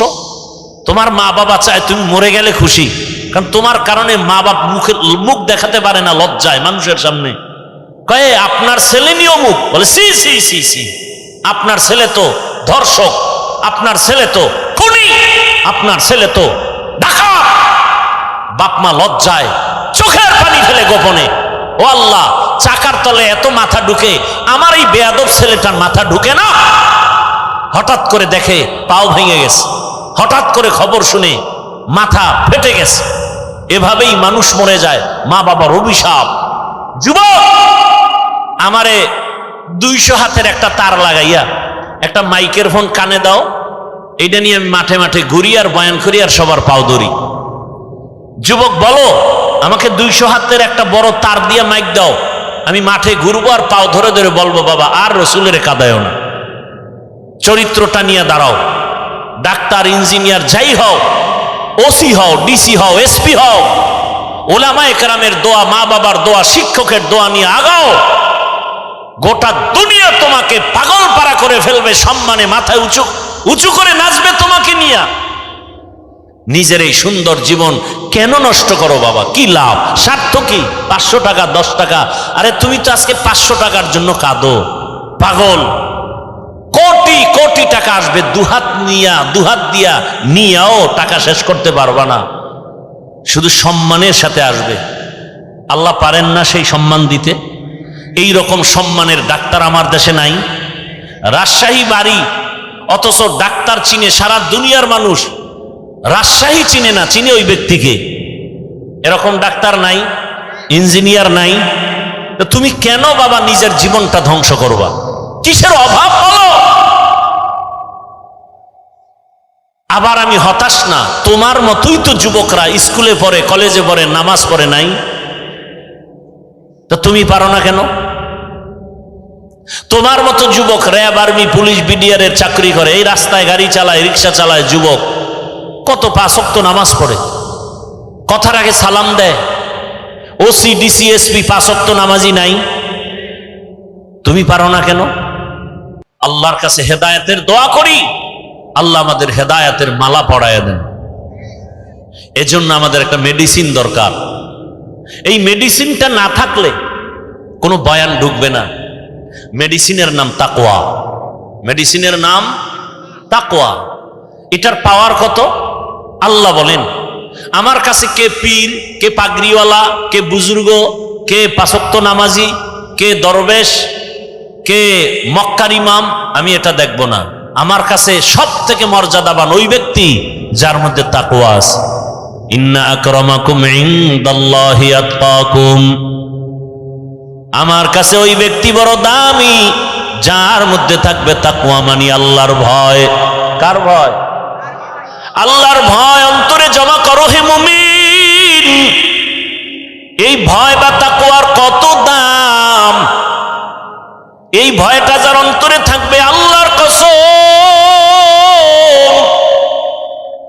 Speaker 1: তোমার মা বাবা চায় তুমি মরে গেলে খুশি, কারণ তোমার কারণে মা বাপ মুখ দেখাতে পারে না লজ্জায় মানুষের সামনে। কয়ে আপনার ছেলে নিয়ে মুখ বলে, সি সি সি সি, আপনার ছেলে তো ধর্ষক, আপনার ছেলে তো খুনি, আপনার ছেলে তো ডাকাত। বাপ মা লজ্জায় চোখের পানি ফেলে গোপনে, ও আল্লাহ, চাকার তলে এত মাথা ঢুকে, আমার এই বেয়াদব ছেলেটার মাথা ঢুকে না। হঠাৎ করে দেখে পাও ভেঙে গেছে, হঠাৎ করে খবর শুনে মাথা ফেটে গেছে। এভাবেই মানুষ মরে যায়, মা বাবার অভিশাপ। যুবক, আমারে 200 হাতের একটা তার লাগাইয়া একটা মাইকের ফোন কানে দাও, এইটা নিয়ে আমি মাঠে মাঠে ঘুরি আর বয়ান করি আর সবার পাও ধরি। যুবক বলো, আমাকে 200 হাতের একটা বড় তার দিয়ে মাইক দাও, আমি মাঠে ঘুরবো আর পাও ধরে ধরে বলবো, বাবা আর রসুলের কাদায়ও না। চরিত্রটা নিয়ে দাঁড়াও। ডাক্তার, ইঞ্জিনিয়ার যাই হও, ওসি হও, ডিসি হও, এসপি হও, ওলামায়ে কেরামের দোয়া, মা বাবার দোয়া, শিক্ষকের দোয়া নিয়ে আগাও। গোটা দুনিয়া তোমাকে পাগল পারা করে ফেলবে, সম্মানে মাথায় উঁচু উঁচু করে নাচবে তোমাকে নিয়ে। নিজের এই সুন্দর জীবন কেন নষ্ট করো বাবা? কি লাভ? স্বার্থ কি? 500 টাকা, 10 টাকা। আরে তুমি তো আজকে 500 টাকার জন্য কাঁদো, পাগল। কোটি কোটি টাকা আসবে, দুহাত দিয়া নিয়াও টাকা শেষ করতে পারবা না। শুধু সম্মানের সাথে আসবে। আল্লাহ পারেন না সেই সম্মান দিতে? এই রকম সম্মানের ডাক্তার আমার দেশে নাই। রাজশাহী বাড়ি, অথচ ডাক্তার চিনে সারা দুনিয়ার মানুষ, রাজশাহী চিনে না, চিনে ওই ব্যক্তিকে। এরকম ডাক্তার নাই, ইঞ্জিনিয়ার নাই। তুমি কেন বাবা নিজের জীবনটা ধ্বংস করবা? কিসের অভাব বলো? আবার আমি হতাশ না, তোমার মতোই তো যুবকরা স্কুলে পড়ে, কলেজে পড়ে, নামাজ পড়ে নাই। তো তুমি পারো না কেন? তোমার মতো যুবক র্যাব, আর্মি, পুলিশ, বিডিআর এর চাকরি করে, এই রাস্তায় গাড়ি চালায়, রিক্সা চালায়, যুবক কত 5 ওয়াক্ত নামাজ পড়ে, কথার আগে সালাম দেয়। ওসি, ডিসি, এসপি 5 ওয়াক্ত নামাজি নাই। তুমি পারো না কেন? আল্লাহর কাছে হেদায়েতের দোয়া করি, আল্লাহ আমাদের হেদায়েতের মালা পরায়া দেন। এজন্য আমাদের একটা মেডিসিন দরকার। এই মেডিসিনটা না থাকলে কোনো বয়ান ঢুকবে না। মেডিসিনের নাম তাকওয়া। মেডিসিনের নাম তাকওয়া। এটার পাওয়ার কত? আল্লাহ বলেন, আমার কাছে কে পীর, কে পাগড়িওয়ালা, কে বুজুর্গ, কে 5 ওয়াক্ত নামাজি, কে দরবেশ, কে মক্কার ইমাম, আমি এটা দেখব না। আমার কাছে সব থেকে মর্যাদাবান ওই ব্যক্তি যার মধ্যে তাকওয়া আছে। ইন্না আকরামাকুম ইনদাল্লাহি আতকাকুম। আমার কাছে ওই ব্যক্তি বড় দামি যার মধ্যে থাকবে তাকওয়া, মানে আল্লাহর ভয়। কার ভয়? আল্লাহর ভয় অন্তরে জমা করো হে মুমিন। এই ভয় বা তাকওয়ার কত দাম! এই ভয়টা যার অন্তরে থাকবে, আল্লাহর কসম,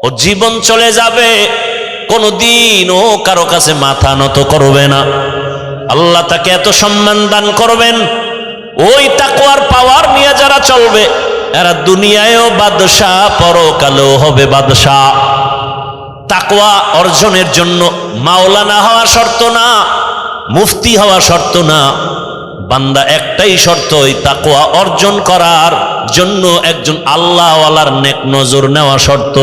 Speaker 1: ও জীবন চলে যাবে, কোনদিন ও কারো কাছে মাথা নত করবে না। আল্লাহ তাকে এত সম্মান দান করবেন। ওই তাকওয়ার পাওয়ার নিয়ে যারা চলবে, এরা দুনিয়ায়ও বাদশাহ, পরকালেও হবে বাদশাহ। তাকওয়া অর্জনের জন্য মাওলানা হওয়া শর্ত না, মুফতি হওয়া শর্ত না। বান্দা একটাই শর্ত, ওই তাকওয়া অর্জন করার জন্য একজন আল্লাহওয়ালার নেক নজর নেওয়া শর্ত।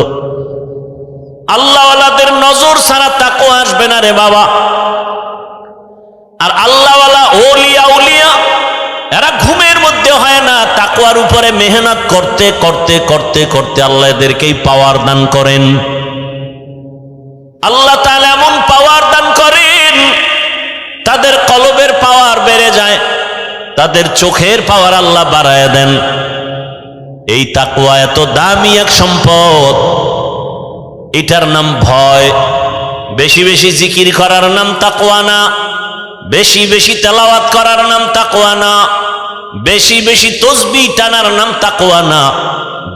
Speaker 1: আল্লাহওয়ালাদের নজর ছাড়া তাকওয়া আসবে না। রে বাবা। আর আল্লাহওয়ালা ওলিয়া উলিয়া এরা ঘুমের মধ্যে হয় না, তাকওয়ার উপরে মেহনত করতে করতে করতে করতে আল্লাহ এদেরকেই পাওয়ার দান করেন। আল্লাহ তাআলা এমন পাওয়ার দান করেন, তাদের কলবের পাওয়ার বেড়ে যায়, তাদের চোখের পাওয়ার আল্লাহ বাড়ায় দেন। এই তাকওয়া এত দামি এক সম্পদ, এটার নাম ভয়। বেশি বেশি জিকির করার নাম তাকওয়া না, বেশি বেশি তেলাওয়াত করার নাম তাকওয়া না, বেশি বেশি তসবিহ টানার নাম তাকওয়া না।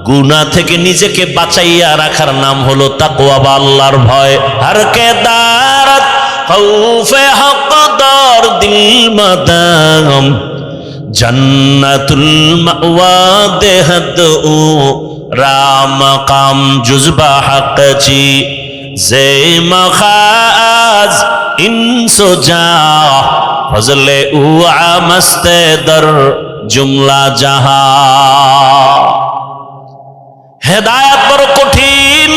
Speaker 1: গুনাহ থেকে নিজেকে বাঁচাইয়া রাখার নাম হলো তাকওয়া বা আল্লাহর ভয়। হর কে দারত খৌফে হকদার দিল মাদাম জন্নতুল মাওয়া দেহদ ও রাম কাম জুজবা হক চি জে মখাজ ইনসো যা ফজলে উ আমস্তে দর জুমলা জাহা। হেদায়েত বড় কঠিন।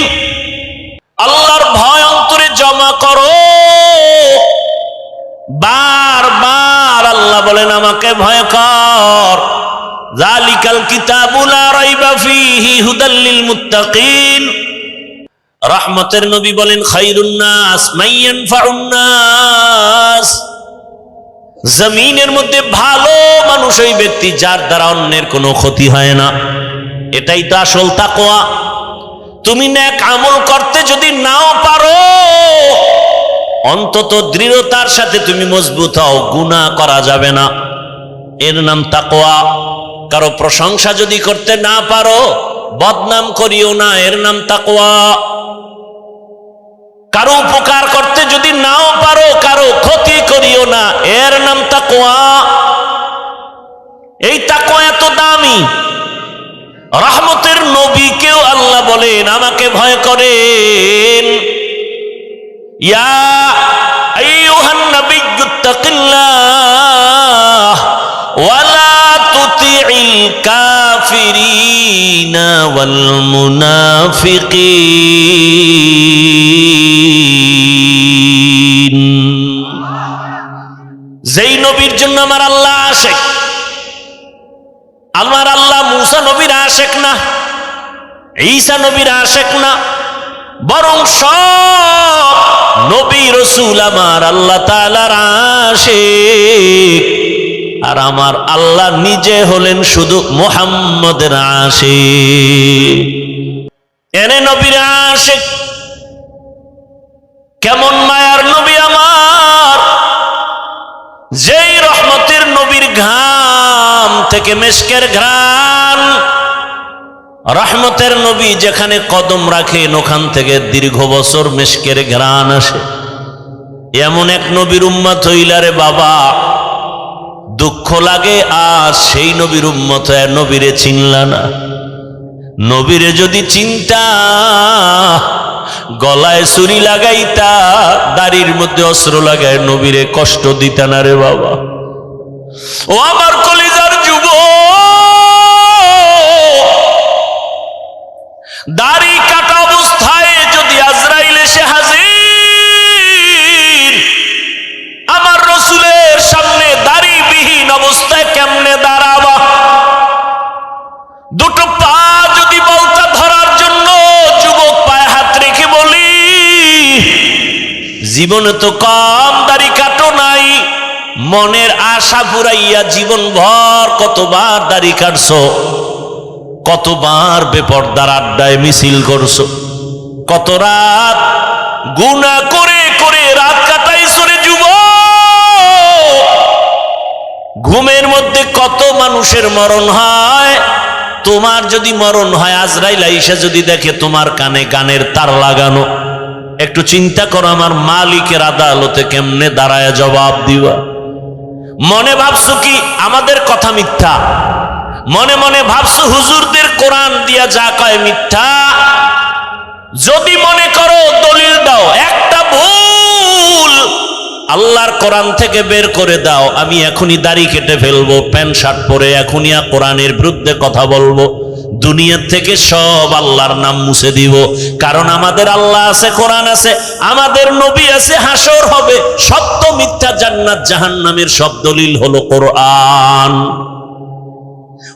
Speaker 1: আল্লাহর ভয় অন্তরে জমা করো। বারবার আল্লাহ বলেন আমাকে ভয় কর। যালিকাল কিতাবু লা রাইবা ফীহি হুদাল লিল মুত্তাকিন। রহমতের নবী বলেন খায়রুন নাস মান ইয়ানফাউন নাস। জমিনের মধ্যে ভালো মানুষ ওই ব্যক্তি যার দ্বারা অন্যের কোনো ক্ষতি হয় না। এটাই তো আসল তাকওয়া। তুমি নেক আমল করতে যদি নাও পারো, অন্তত দৃঢ়তার সাথে তুমি মজবুত হও, গুনাহ করা যাবে না, এর নাম তাকওয়া। কারো প্রশংসা যদি করতে না পারো, বদনাম করিও না, এর নাম তাকওয়া। কারো উপকার করতে যদি নাও পারো, কারো ক্ষতি করিও না, এর নাম তাকওয়া। এই তাকওয়া এত দামি। রহমতের নবীকেও আল্লাহ বলেন আমাকে ভয় করেন। ইয়া আইয়ুহান নাবিয়্যুত্তাকিল্লাহ ওয়া লা তুতিইল কাফিরিনা ওয়াল মুনাফিকিন। যেই নবীর জন্য আমার আল্লাহ আশিক, আমার আল্লাহ মুসা নবীর আশিক না, ঈসা নবীর আশিক না, বরং সব নবী রাসূল আমার আল্লাহ তাআলার আশিক। আর আমার আল্লাহ নিজে হলেন শুধু মুহাম্মদের আশিক। এনে নবীর আশিক। কেমন মায়ার নবী আমার, যেই রহমতের নবীর ঘাম থেকে মেশকের ঘ্রাণ। রহমতের নবী যেখানে কদম রাখেন ওখান থেকে দীর্ঘ বছর মেশকের ঘ্রাণ আসে। এমন এক নবীর উম্মত হইলারে বাবা, দুঃখ লাগে। আর সেই নবীর উম্মত হয়ে নবীরে চিনলা না। নবীরে যদি চিন্তা, গলায় ছুরি লাগাইতা, দাড়ির মধ্যে অস্ত্র লাগায় নবীরে কষ্ট দিতা না রে বাবা। ও আমার কলিজার যুবক, দাড়ি কাটা অবস্থায় যদি আজরাইল এসে হাজির, আমার রাসূলের সামনে দাড়িবিহীন অবস্থায় কেমনে দাঁড়াবা? দুটো পা যদি বলতা ধরার জন্য যুবক পায়ে হাত রেখে বলি, জীবনে তো কম দাড়ি কাটো নাই, মনের আশা পুরাইয়া জীবন ভর কতবার দাড়ি কাটছো, কতবার বেপরদার আড্ডায় মিছিল করছো, কত রাত গুনাহ করে করে রাত কাটাইছো রে যুবক। ঘুমের মধ্যে কত মানুষের মরণ হয়। তোমার যদি মরণ হয়, আজরাইল আইসা যদি দেখে তোমার কানে গানের তার লাগানো, একটু চিন্তা করো আমার মালিকের আদালতে কেমনে দাঁড়ায় জবাব দিবা। মনে ভাবছো কি আমাদের কথা মিথ্যা? মনে মনে ভাবছো হুজুরদের কোরআন দিয়া যা কয় মিথ্যা? যদি মনে করো দলিল দাও। একটা ভুল আল্লাহর কোরআন থেকে বের করে দাও, আমি এখনই দাড়ি কেটে ফেলবো, প্যান্ট শার্ট পরে এখনই কোরআনের বিরুদ্ধে কথা বলবো। দুনিয়া থেকে সব আল্লাহর নাম মুছে দিব। কারণ আমাদের আল্লাহ আছে, কোরআন আছে, আমাদের নবী আছে, হাসর হবে, সত্য মিথ্যা, জান্নাত জাহান্নামের সব দলিল হলো কোরআন।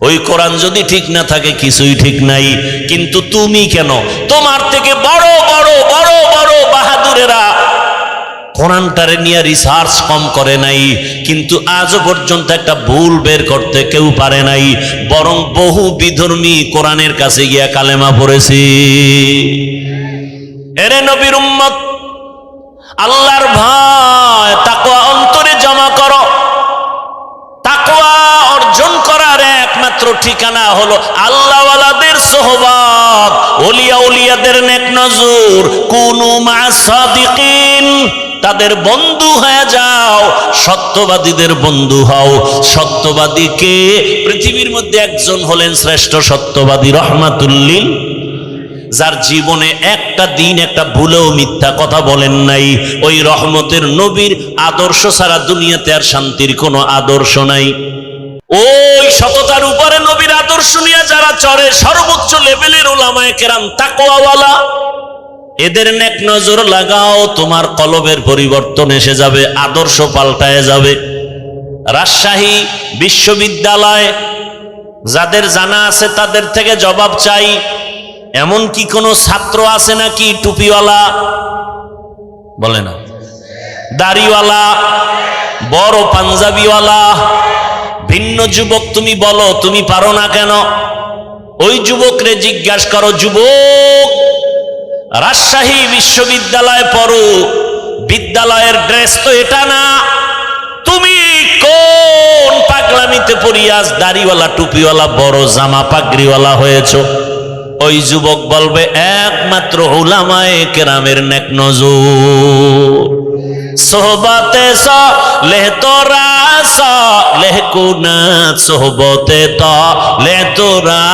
Speaker 1: ওই কোরআন যদি ঠিক না থাকে কিছুই ঠিক নাই। কিন্তু তুমি কেন, তোমার থেকে বড় বড় বড় বড় বাহাদুরেরা কোরআনটারে নিয়ে রিসার্চ কম করে নাই, কিন্তু আজও পর্যন্ত একটা ভুল বের করতে কেউ পারে নাই, বরং বহু বিধর্মী কোরআনের কাছে গিয়া কালেমা পড়েছি। এরে নবীর উম্মত, আল্লাহর ভয় তাকওয়া অন্তরে জমা করো। তাকওয়া অর্জন করার একমাত্র ঠিকানা হলো আল্লাহওয়ালাদের সোহবত, ওলিয়া উলিয়াদের নেক নজর। কুনু মা'আস সাদিকিন, তাদের বন্ধু হয়ে যাও, সত্যবাদীদের বন্ধু হও। সত্যবাদীকে পৃথিবীর মধ্যে একজন হলেন শ্রেষ্ঠ সত্যবাদী, রহমাতুল লিল, যার জীবনে একটা দিন একটা ভুলেও মিথ্যা কথা বলেন নাই। ওই রহমতের নবীর আদর্শ ছাড়া দুনিয়াতে আর শান্তির কোনো আদর্শ নাই। ওই সততার উপরে নবীর আদর্শ নিয়ে যারা চড়ে, সর্বোচ্চ লেভেলের উলামায়ে কেরাম, তাকওয়াওয়ালা, এদের নেক নজর লাগাও, তোমার কলবের পরিবর্তন এসে যাবে, আদর্শ পাল্টায় যাবে। রাজশাহী বিশ্ববিদ্যালয় যাদের জানা আছে তাদের থেকে জবাব চাই, এমন কি কোনো ছাত্র আছে নাকি টুপিওয়ালা, বলে না, দাড়িওয়ালা, বড় পাঞ্জাবিওয়ালা? ভিন্ন যুবক তুমি বলো, তুমি পারো না কেন? ওই যুবকরে জিজ্ঞাসা করো, যুবক রাজশাহী বিশ্ববিদ্যালয়ে পড়ো, বিদ্যালয়ের ড্রেস তো এটা না, তুমি কোন পাগলামিতে পড়িয়াস দাড়িওয়ালা টুপিওয়ালা বড় জামা পাগড়িওয়ালা হয়েছ? ওই যুবক বলবে, একমাত্র উলামায়ে কেরামের নেক নজর। সোহবতে সালেহ তোরা সালেহ কুনাত, সোহবতে তালেহ তোরা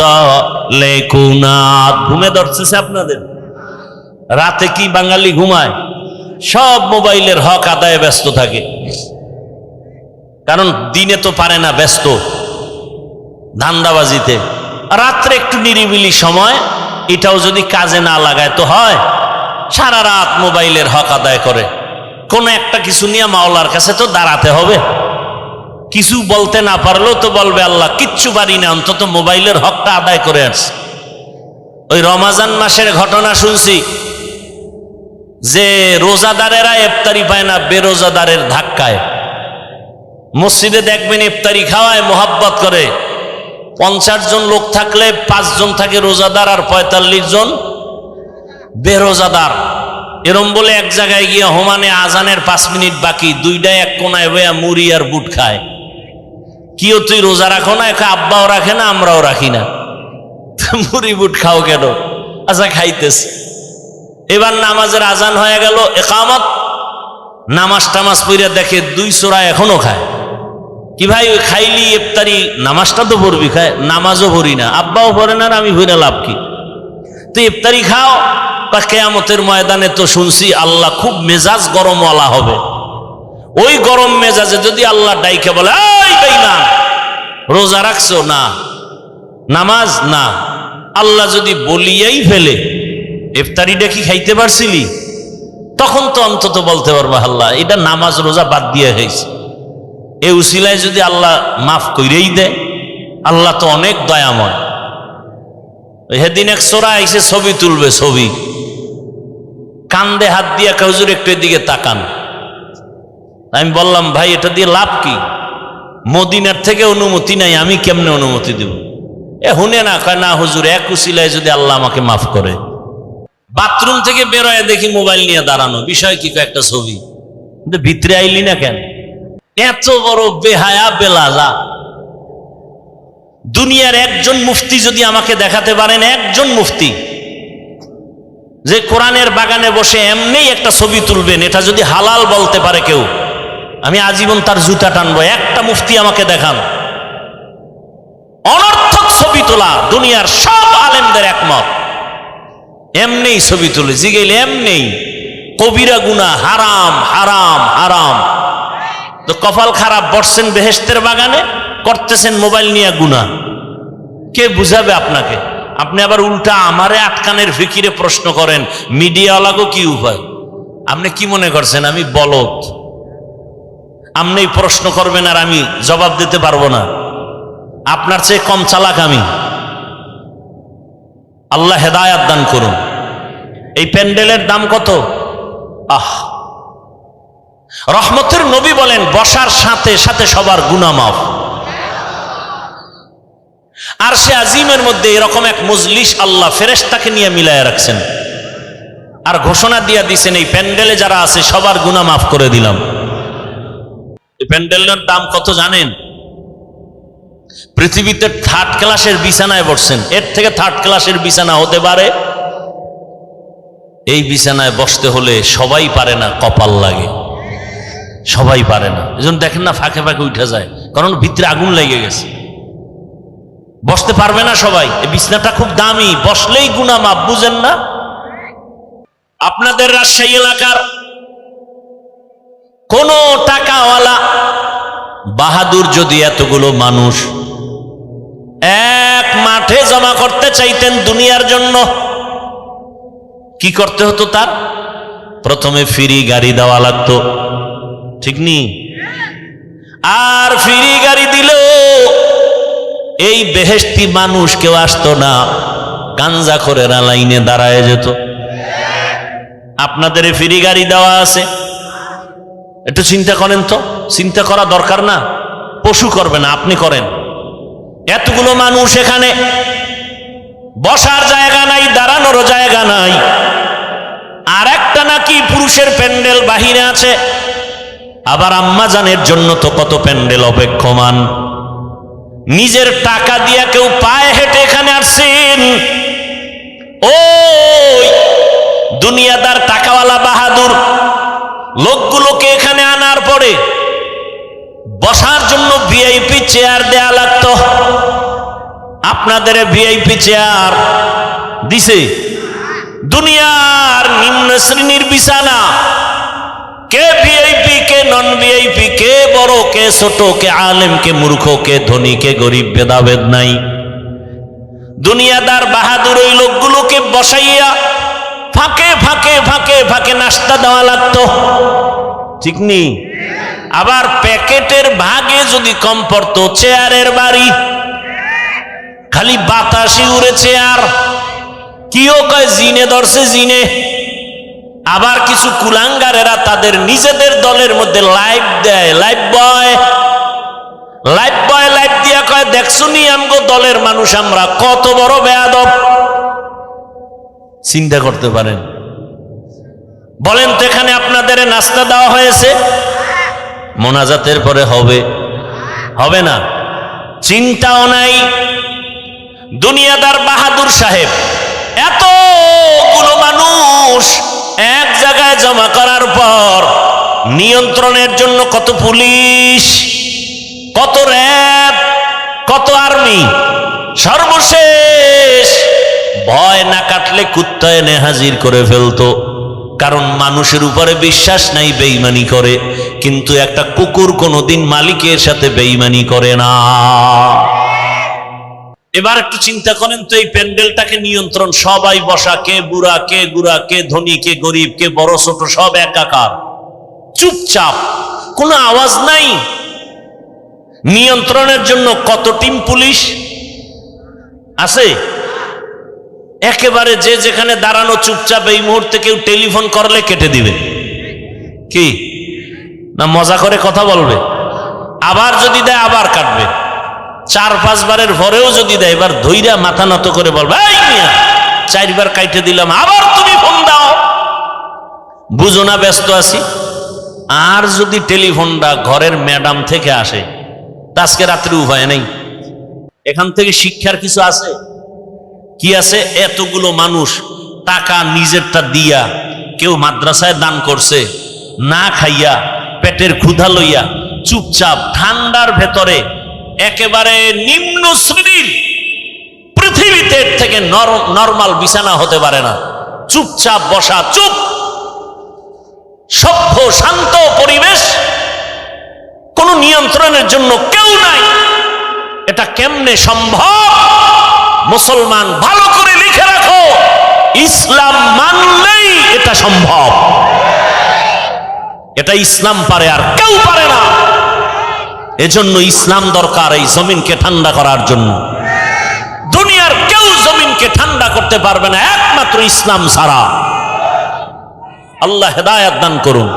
Speaker 1: তালেহ কুনাত। ঘুমে ধরছে আপনাদের? রাতে কি বাঙালি ঘুমায়? সব মোবাইলের হক আদায়ে ব্যস্ত থাকে, কারণ দিনে তো পারে না, ব্যস্ত ধান্দাবাজিতে। রাত্রে একটু নিরিবিলি সময়, এটাও যদি কাজে না লাগায় তো হয়, সারা রাত মোবাইলের হক আদায় করে। কোন একটা কিছু নিয়ে মাওলার কাছে তো দাঁড়াতে হবে, কিছু বলতে না পারলেও তো বলবে, আল্লাহ কিচ্ছু পারি না, অন্তত মোবাইলের হকটা আদায় করে আসছে। ওই রমাজান মাসের ঘটনা শুনছি যে রোজাদারেরা ইফতারি পায় না বেরোজাদারের ধাক্কায়। মসজিদে দেখবেন ইফতারি খাওয়ায়, মোহাব্বত করে, 50 জন লোক থাকলে 5 জন থাকে রোজাদার আর 45 জন বেরোজাদার। এরম বলে এক জায়গায় গিয়ে হোমানে আজানের 5 মিনিট বাকি, দুইটাই এক কোনায় বইয়া মুড়ি আর বুট খায়। কিও তুই রোজা রাখো না? আব্বাও রাখে না, আমরাও রাখি না, মুড়ি বুট খাও কেন? আচ্ছা খাইতেছে। এবার নামাজের আজান হয়ে গেল, একামত, নামাজ টামাজ পড়ে দেখে 2 সোরা এখনো খায়। কি ভাই, ওই খাইলি ইফতারি, নামাজটা তো পড়বি, খায় নামাজও পড়ি না, আব্বাও পড়ে না, আমি পড়ে লাভ কি? তুই ইফতারি খাও, কিয়ামতের ময়দানে তো শুনছি আল্লাহ খুব মেজাজ গরমওয়ালা হবে। ওই গরম মেজাজে যদি আল্লাহ ডাইকে বলে, এই বেঈমান, রোজা রাখছো না, নামাজ না, আল্লাহ যদি বলিয়াই ফেলে ইফতারিটা কি খাইতে পারছিলি, তখন তো অন্তত বলতে পারবো, আল্লাহ এটা নামাজ রোজা বাদ দিয়ে হয়েছে। এই উসিলায় যদি আল্লাহ মাফ কইরেই দেয়, আল্লাহ তো অনেক দয়াময়। সেদিন এক সোরা আইসে, ছবি তুলবে, ছবি কান্দে হাত দিয়া, হুজুর একটু এদিকে তাকান। আমি বললাম, ভাই এটা দিয়ে লাভ কি? মদিনার থেকে অনুমতি নাই, আমি কেমনে অনুমতি দেব? হুনে না, কয় না হুজুর, এক উসিলায় যদি আল্লাহ আমাকে মাফ করে। বাথরুম থেকে বেরোয় দেখি মোবাইল নিয়ে দাঁড়ানো, বিষয় কি? একটা ছবি। কিন্তু ভিতরে আইলি না কেন? এত বড় বেহায়া বেলাজা। দুনিয়ার একজন মুফতি যদি আমাকে দেখাতে পারেন, একজন মুফতি যে কোরআনের বাগানে বসে এমনি একটা ছবি তুলবেন, এটা যদি হালাল বলতে পারে কেউ, আমি আজীবন তার জুতা টানবো। একটা মুফতি আমাকে দেখান। অনর্থক ছবি তোলা দুনিয়ার সব আলেমদের একমত, এমনি ছবি তুলে জিগেলে এমনি কবিরা গুনাহ, হারাম হারাম হারাম। তো কপাল খারাপ, বসছেন বেহেশতের বাগানে, করতেছেন মোবাইল নিয়ে গুনাহ। কে বুঝাবে আপনাকে? আপনি আবার উল্টা আমারে আটকানের ফিকিরে প্রশ্ন করেন, মিডিয়াওয়ালাগো কি উপায়? আপনি কি মনে করছেন আমি বলদ? আপনি প্রশ্ন করবেন আর আমি জবাব দিতে পারবো না? আপনার চেয়ে কম চালাক আমি? আল্লাহ হেদায়াত দান করুন। এই প্যান্ডেলের দাম কত? রহমতের নবী বলেন বসার সাথে সাথে সবার গুনাহ মাফ। আর সে আজিমের মধ্যে এরকম এক মজলিস আল্লাহ ফেরেশতাকে নিয়ে মিলায় রাখছেন আর ঘোষণা দিয়ে দিছেন এই প্যান্ডেলে যারা আছে সবার গুনাহ মাফ করে দিলাম। এই প্যান্ডেলের দাম কত জানেন? পৃথিবীতে থার্ড ক্লাসের বিছানায় বসছেন, এর থেকে থার্ড ক্লাসের বিছানা হতে পারে? এই বিছানায় বসতে হলে সবাই পারে না, কপাল লাগে, সবাই পারে না। এজন্য দেখেন না ফাঁকে ফাঁকে উঠে যায়, কারণ ভিতরে আগুন লেগে গেছে, বসতে পারবে না সবাই। এই বিছানাটা খুব দামি, বসলেই গুনাহ মাফ, বুঝেন না? আপনাদের রাজশাহী এলাকার কোন টাকাওয়ালা বাহাদুর যদি এতগুলো মানুষ এক মাঠে জমা করতে চাইতেন দুনিয়ার জন্য, কি করতে হতো? তার প্রথমে ফ্রি গাড়ি দেওয়া লাগতো, ঠিক নি? আর ফ্রি গাড়ি দিলেও এই বেহেশতি মানুষ কেউ আসতো না, গাঞ্জা করে লাইনে দাঁড়ায় যেত। আপনাদের ফ্রি গাড়ি দেওয়া আছে, একটু চিন্তা করেন তো। চিন্তা করা দরকার না? পশু করবে না, আপনি করেন। এতগুলো মানুষ এখানে, বসার জায়গা নাই, দাঁড়ানোর জায়গা নাই। আর একটা নাকি পুরুষের প্যান্ডেল বাহিরে আছে, আবার আম্মাজানের জন্য তো কত প্যান্ডেল অপেক্ষমান। নিজের টাকা দিয়া কেউ পায়ে হেঁটে এখানে আসছেন। ওই দুনিয়াদার টাকাওয়ালা বাহাদুর লোকগুলোকে এখানে আনার পরে বসার জন্য ভিআইপি চেয়ার দেয়া লাগতো। আপনাদের ভিআইপি চেয়ার দিছে? দুনিয়ার নিম্ন শ্রেণীর বিছানা, কে ভিআইপি কে নন ভিআইপি, কে বড় কে ছোট, কে আলেম কে মূর্খ, কে ধনী কে গরিব, ভেদাভেদ নাই। দুনিয়াদার বাহাদুর ওই লোকগুলোকে বসাইয়া ফাঁকে ফাঁকে ফাঁকে ফাঁকে নাস্তা দেওয়া লাগতো, ঠিক নি? আবার প্যাকেটের ভাগে যদি কম পড়তো, চেয়ারের বাড়ি, খালি বাতাসই উড়ে চেয়ার। কিও কয় জিনে ধরছে জিনে। আবার কিছু কুলাঙ্গারেরা তাদের নিজেদের দলের মধ্যে লাইভ দেয়, লাইভ বয় লাইভ দিয়া কয় দেখছুনি আমগো দলের মানুষ আমরা কত বড় বেয়াদব। চিন্তা করতে পারেন? বলেন তো এখানে আপনাদের নাস্তা দেওয়া হয়েছে? মোনাজাতের পরে হবে? হবে না, চিন্তাও নাই। দুনিয়াদার বাহাদুর সাহেব এতগুলো মানুষ এক জায়গায় জমা করার পর নিয়ন্ত্রণের জন্য কত পুলিশ, কত র্যাব, কত আর্মি, সর্বশেষ ভয় না কাটলে কুত্তা এনে হাজির করে ফেলতো। কারণ মানুষের উপরে বিশ্বাস নাই, বেঈমানি করে। কিন্তু একটা কুকুর কোনোদিন মালিকের সাথে বেঈমানি করে না। এবার একটু চিন্তা করেন তো, এই প্যান্ডেলটাকে নিয়ন্ত্রণ, সবাই বসা, কে বুড়া কে গুড়া, কে ধনী কে গরিব, কে বড় ছোট, সব একাকার, চুপচাপ, কোনো আওয়াজ নাই। নিয়ন্ত্রণের জন্য কত টিম পুলিশ আছে? একেবারে যে যেখানে দাঁড়ানো চুপচাপ, এই মুহূর্তে কেউ টেলিফোন করলে কেটে দিবে। কি না মজা করে কথা বলবে? আবার যদি দেয় আবার কাটবে। 4-5 বারের পরেও যদি দেয়, এবার ধৈর্য মাথা নত করে বলবে, এই মিয়া 4 বার কাইটে দিলাম, আবার তুমি ফোন দাও, বুঝো না ব্যস্ত আছি। আর যদি টেলিফোনটা ঘরের ম্যাডাম থেকে আসে, আজকে রাত্রে উপায় নেই। এখান থেকে শিক্ষার কিছু আছে? কি আছে? এতগুলো মানুষ টাকা নিজেরটা দিয়া, কেউ মাদ্রাসায় দান করছে, না খাইয়া পেটের ক্ষুধা লইয়া চুপচাপ ঠান্ডার ভেতরে, একেবারে নিম্ন শ্রেণীর, পৃথিবীতে থেকে নরমাল বিছানা হতে পারে না, চুপচাপ বসা, চুপ, সভ্য শান্ত পরিবেশ, কোন নিয়ন্ত্রণের জন্য কেউ নাই। এটা কেমনে সম্ভব? মুসলমান ভালো করে লিখে রাখো, ইসলাম মানলেই এটা সম্ভব। এটা ইসলাম পারে, আর কেউ পারে না। এজন্য ইসলাম দরকার এই জমিনকে ঠান্ডা করার জন্য। দুনিয়ার কেউ জমিনকে ঠান্ডা করতে পারবে না একমাত্র ইসলাম ছাড়া। আল্লাহ হেদায়েত দান করুন।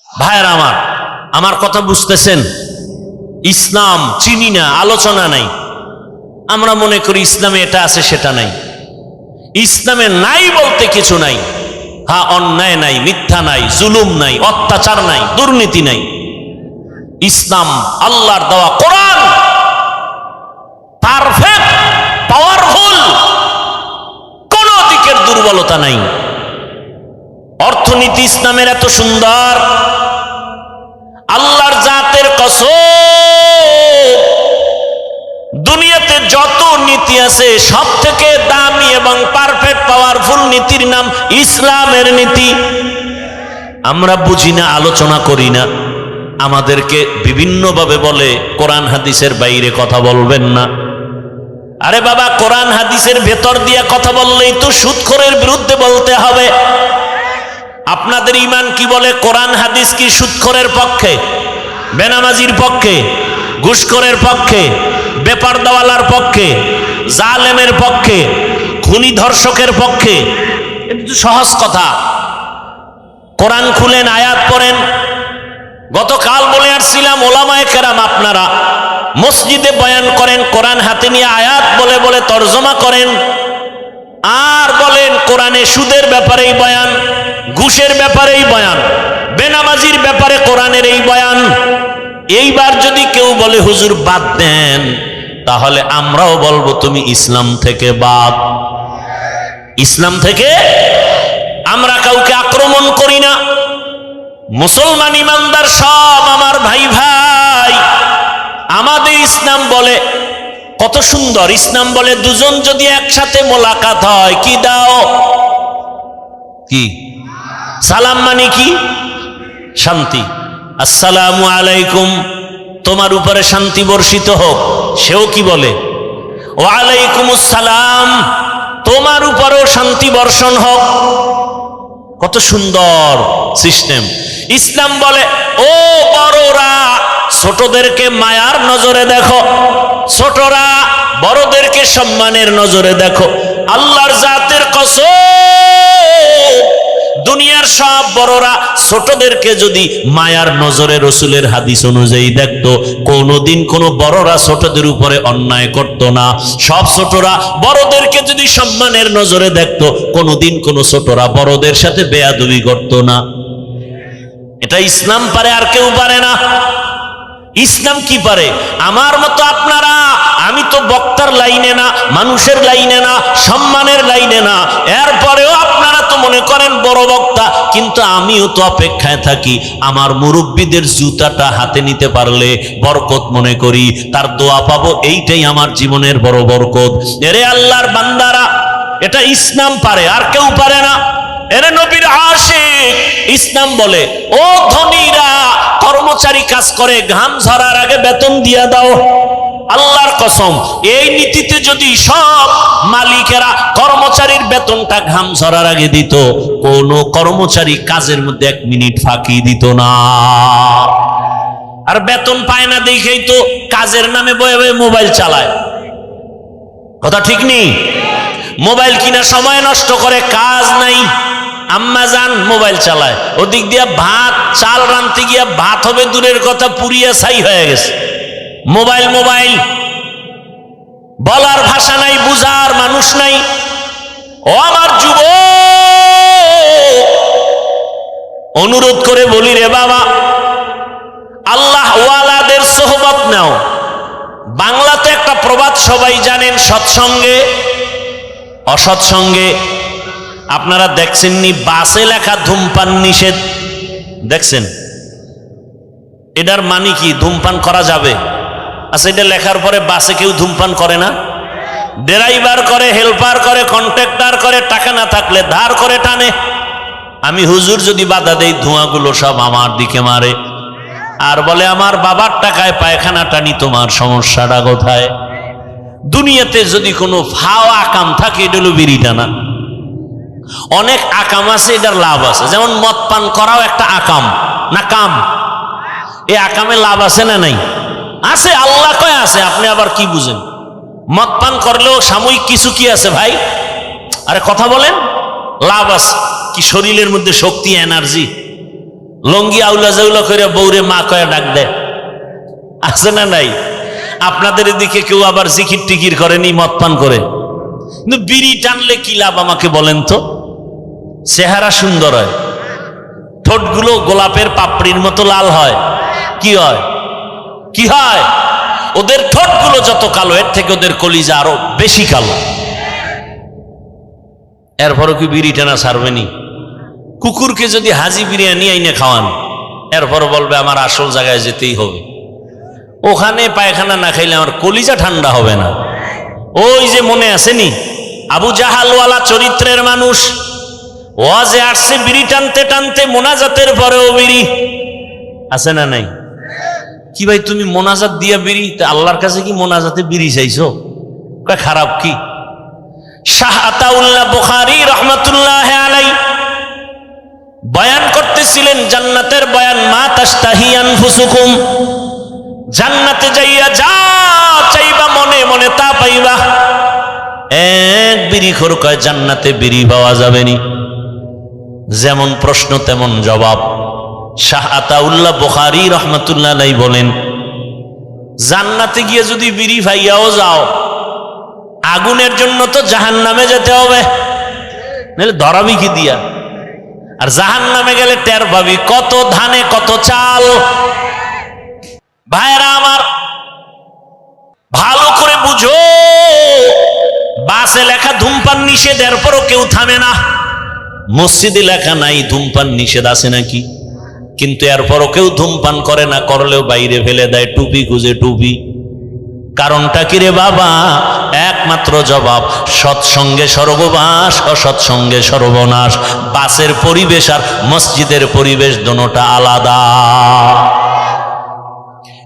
Speaker 1: ভাইয়েরা আমার কথা বুঝতেছেন? ইসলাম চিনি না, আলোচনা নাই। আমরা মনে করি ইসলামে এটা আছে সেটা নাই। ইসলামে নাই বলতে কিছু নাই। হ্যাঁ, অন্যায় নাই, মিথ্যা নাই, জুলুম নাই, অত্যাচার নাই, দুর্নীতি নাই। ইসলাম আল্লাহর দেওয়া কোরআন পারফেক্ট, পাওয়ারফুল, কোন দিকের দুর্বলতা নাই। অর্থনীতি ইসলামের এত সুন্দর, আল্লাহর জাতের কসম, দুনিয়াতে যত নীতি আছে সব থেকে দামি এবং পারফেক্ট পাওয়ারফুল নীতির নাম ইসলামের নীতি। আমরা বুঝি না, আলোচনা করি না। আমাদেরকে বিভিন্নভাবে বলে কোরআন হাদিসের বাইরে কথা বলবেন না। আরে বাবা, কোরআন হাদিসের ভেতর দিয়ে কথা বললেই তো সুদখোরের বিরুদ্ধে বলতে হবে। আপনাদের ঈমান কি বলে? কোরআন হাদিস কি সুদখোরের পক্ষে, বেনামাজির পক্ষে, ঘুষখোরের পক্ষে, বেপরদাওয়ালার পক্ষে, জালেমের পক্ষে, খুনি ধর্ষকের পক্ষে? এটা সহজ কথা। কোরআন খুলেন, আয়াত পড়েন। গতকাল বলে আসছিলাম, ওলামায়ে কেরাম আপনারা মসজিদে বয়ান করেন, কোরআন হাতে নিয়ে আয়াত বলে বলে তরজমা করেন, আর বলেন কোরআনে সুদের ব্যাপারেই বয়ান, ঘুষের ব্যাপারেই বয়ান, বেনামাজির ব্যাপারে কোরআনের এই বয়ান। এইবার যদি কেউ বলে হুজুর বাদ দেন, তাহলে আমরাও বলবো তুমি ইসলাম থেকে বাদ। ইসলাম থেকে আমরা কাউকে আক্রমণ করি না। মুসলমান ইমানদার সব আমার ভাই ভাই। আমাদের ইসলাম বলে কত সুন্দর, ইসলাম বলে দুজন যদি একসাথে মোলাকাত হয়, কি দাও? কি সালাম মানে কি? শান্তি। আসসালামু আলাইকুম, তোমার উপরে শান্তি বর্ষিত হোক। সেও কি বলে? ওয়ালাইকুমুস সালাম, তোমার উপরেও শান্তি বর্ষণ হোক। কত সুন্দর সিস্টেম। ইসলাম বলে ও বড়রা, ছোটদেরকে মায়ার নজরে দেখো, ছোটরা বড়দেরকে সম্মানের নজরে দেখো। আল্লাহর জাতের কসম, দুনিয়ার সব বড়রা ছোটদেরকে যদি মায়ার নজরে রসুলের হাদিস অনুযায়ী দেখতো, কোনোদিন কোনো বড়রা ছোটদের উপরে অন্যায় করত না। সব ছোটরা বড়দেরকে যদি সম্মানের নজরে দেখতো, কোনোদিন কোনো ছোটরা বড়দের সাথে বেয়াদবি করত না। এটা ইসলাম পারে, আর কেউ পারে না। ইসলাম কি পারে? আমার মতো আপনারা, আমি তো বক্তার লাইনে না, মানুষের লাইনে না, সম্মানের লাইনে না। এরপরেও আপনারা তো মনে করেন বড় বক্তা, কিন্তু আমিও তো অপেক্ষায় থাকি। আমার মুরব্বীদের জুতাটা হাতে নিতে পারলে বরকত মনে করি, তার দোয়া পাবো, এইটাই আমার জীবনের বড় বরকত। এরে আল্লাহর বান্দারা, এটা ইসলাম পারে, আর কেউ পারে না। এরে নবীর আশিক, ইসলাম বলে ও ধনীরা, কর্মচারী কাজ করে, ঘাম ঝরার আগে বেতন দিয়া দাও। আল্লাহর কসম, এই নীতিতে যদি সব মালিকেরা কর্মচারীর বেতনটা ঘাম ঝরার আগে দিত, কোন কর্মচারী কাজের মধ্যে 1 মিনিট ফাঁকি দিত না। আর বেতন পায় না দেখেই তো কাজের নামে বয়ে বয়ে মোবাইল চালায়। কথা ঠিক নেই? মোবাইল কিনা সময় নষ্ট করে, কাজ নাই, আম্মা জান মোবাইল চালায়। ওদিক দিয়া ভাত চাল রানতে গিয়া ভাত হবে দূরের কথা, পুড়িয়া ছাই হয়ে গেছে। মোবাইল মোবাইল, বলার ভাষা নাই, বুঝার মানুষ নাই। ও আমার যুব, অনুরোধ করে বলি রে বাবা, আল্লাহ ওয়ালাদের সোহবত নাও। বাংলাতে একটা প্রবাদ সবাই জানেন, সৎসঙ্গে অসৎসঙ্গে। আপনারা দেখছেননি বাসে লেখা ধূমপান নিষেধ? দেখছেন? এটার মানে কি? ধূমপান করা যাবে? আচ্ছা, এটা লেখার পরে বাসে কেউ ধূমপান করে না? ড্রাইভার করে, হেল্পার করে, কন্ট্রাক্টর করে, টাকা না থাকলে ধার করে টানে। আমি হুজুর যদি বাধা দেই, ধোঁয়াগুলো সব আমার দিকে মারে, আর বলে আমার বাবার টাকায় পায়খানা টানি, তোমার সমস্যাটা কোথায়? দুনিয়াতে যদি কোনো ফাও আকাম থাকে এটা হলো বিড়ি টানা। অনেক আকাম আছে, এটার লাভ আছে, যেমন মদ পান করাও একটা আকাম না কাম। এই আকামে লাভ আছে না নাই? আছে, আল্লাহ কয় আছে, আপনি আবার কি বুঝেন? মদ পান করলেও সাময়িক কিছু কি আছে ভাই? আরে কথা বলেন, লাভ আছে কি? শরীরের মধ্যে শক্তি, এনার্জি। লঙ্গি আউলা জাউলা করে বৌরে মা কয়া ডাক দেয়, আছে না নাই? আপনাদের এদিকে কেউ আবার জিকির টিকির করেনি মদ পান করে, কিন্তু বিড়ি টানলে কি লাভ আমাকে বলেন তো? চেহারা সুন্দর হয়, ঠোঁটগুলো গোলাপের পাপড়ির মতো লাল হয়। কি হয়? কি হয়? ওদের ঠোঁটগুলো যত কালো, এর থেকে ওদের কলিজা আরো বেশি কালো। এরপরও কি বিড়ি টানা ছাড়বেনি? কুকুরকে যদি হাজি বিরিয়ানি আইনে খাওয়ান, এরপরও বলবে আমার আসল জায়গায় যেতেই হবে, ওখানে পায়খানা না খাইলে আমার কলিজা ঠান্ডা হবে না। ওই যে মনে আসেনি আবু জাহালওয়ালা চরিত্রের মানুষ, ওয়াজে আসছে বিড়ি টানতে টানতে, মোনাজাতের পরেও বিড়ি। আছে না নাই? কি ভাই তুমি মোনাজাত দিয়া বিড়ি, আল্লাহর কাছে কি মোনাজাতে বিড়ি চাইছো? কয় খারাপ কি? শাহ আতাউল্লাহ বুখারী রহমাতুল্লাহ আলাইহি বয়ান করতেছিলেন জান্নাতের বয়ান, মা তাশতাহি আনফুসুকুম, জান্নাতে যাইয়া যা চাইবা মনে মনে তা পাইবা। এক বিড়িখোর কয় জান্নাতে বিড়ি পাওয়া যাবে নি। যেমন প্রশ্ন তেমন জবাব। শাহ আতাউল্লাহ বুখারী রহমাতুল্লাহ আলাইহি বলেন, জান্নাতে গিয়ে যদি বিড়ি পাইয়াও যাও, আগুনের জন্য তো জাহান্নামে যেতে হবে, নাহলে ধরাবি কি দিয়া? আর জাহান্নামে গেলে টের পাবি কত ধানে কত চাল। ভাইরা আমার, ভালো করে বুঝো, বাসে লেখা ধূমপান নিষেধ, এরপরও কেউ থামে না। মসজিদে লেখা নাই ধূমপান নিষেধ, আছে নাকি? কিন্তু এরপরও কেউ ধূমপান করে না, করলেও বাইরে ফেলে দেয়, টুপি খুঁজে টুপি। কারণটা কি রে বাবা? একমাত্র জবাব, সৎসঙ্গে স্বর্গবাস, অসৎসঙ্গে সর্বনাশ। বাসের পরিবেশ আর মসজিদের পরিবেশ দুটোটা আলাদা।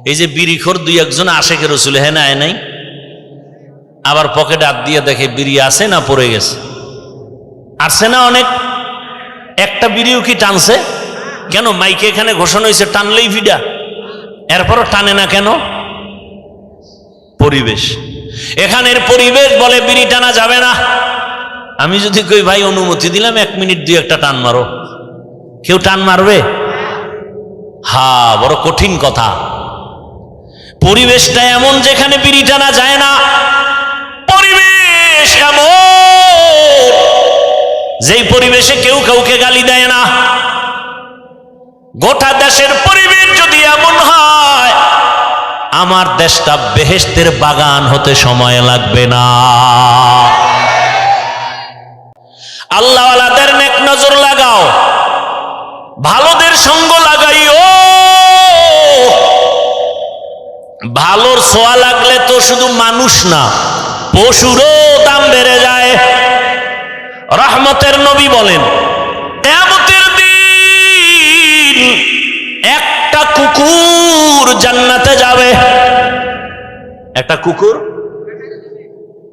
Speaker 1: এই যে বিড়িখোর দুই একজন আশেকের রসুল হ্যাঁ না নাই, আবার পকেটে হাত দিয়ে দেখে বিড়ি আছে না পড়ে গেছে। আসছে না অনেক, একটা বিড়িও কি টানছে? কেন? মাইকে এখানে ঘোষণা হয়েছে টানলেই ভিডা, এরপরও টানে না কেন? পরিবেশ, এখানের পরিবেশ বলে বিড়ি টানা যাবে না। আমি যদি কই ভাই অনুমতি দিলাম 1 মিনিট 2 একটা টান মারো, কেউ টান মারবে? হ্যাঁ, বড় কঠিন কথা। পরিবেশটা এমন যেখানে বিড়ি টানা যায় না। পরিবেশ এমন যেই পরিবেশে কেউ কাউকে গালি দেয় না। গোটা দেশের পরিবেশ যদি এমন হয়, আমার দেশটা বেহেশতের বাগান হতে সময় লাগবে না। আল্লাহওয়ালাদের নেক নজর লাগাও, ভালোদের সঙ্গ লাগাইও। ভালোর ছোঁয়া লাগলে তো শুধু মানুষ না, পশুরও দাম বেড়ে যায়। রহমতের নবী বলেন, কিয়ামতের দিন একটা কুকুর জান্নাতে যাবে। একটা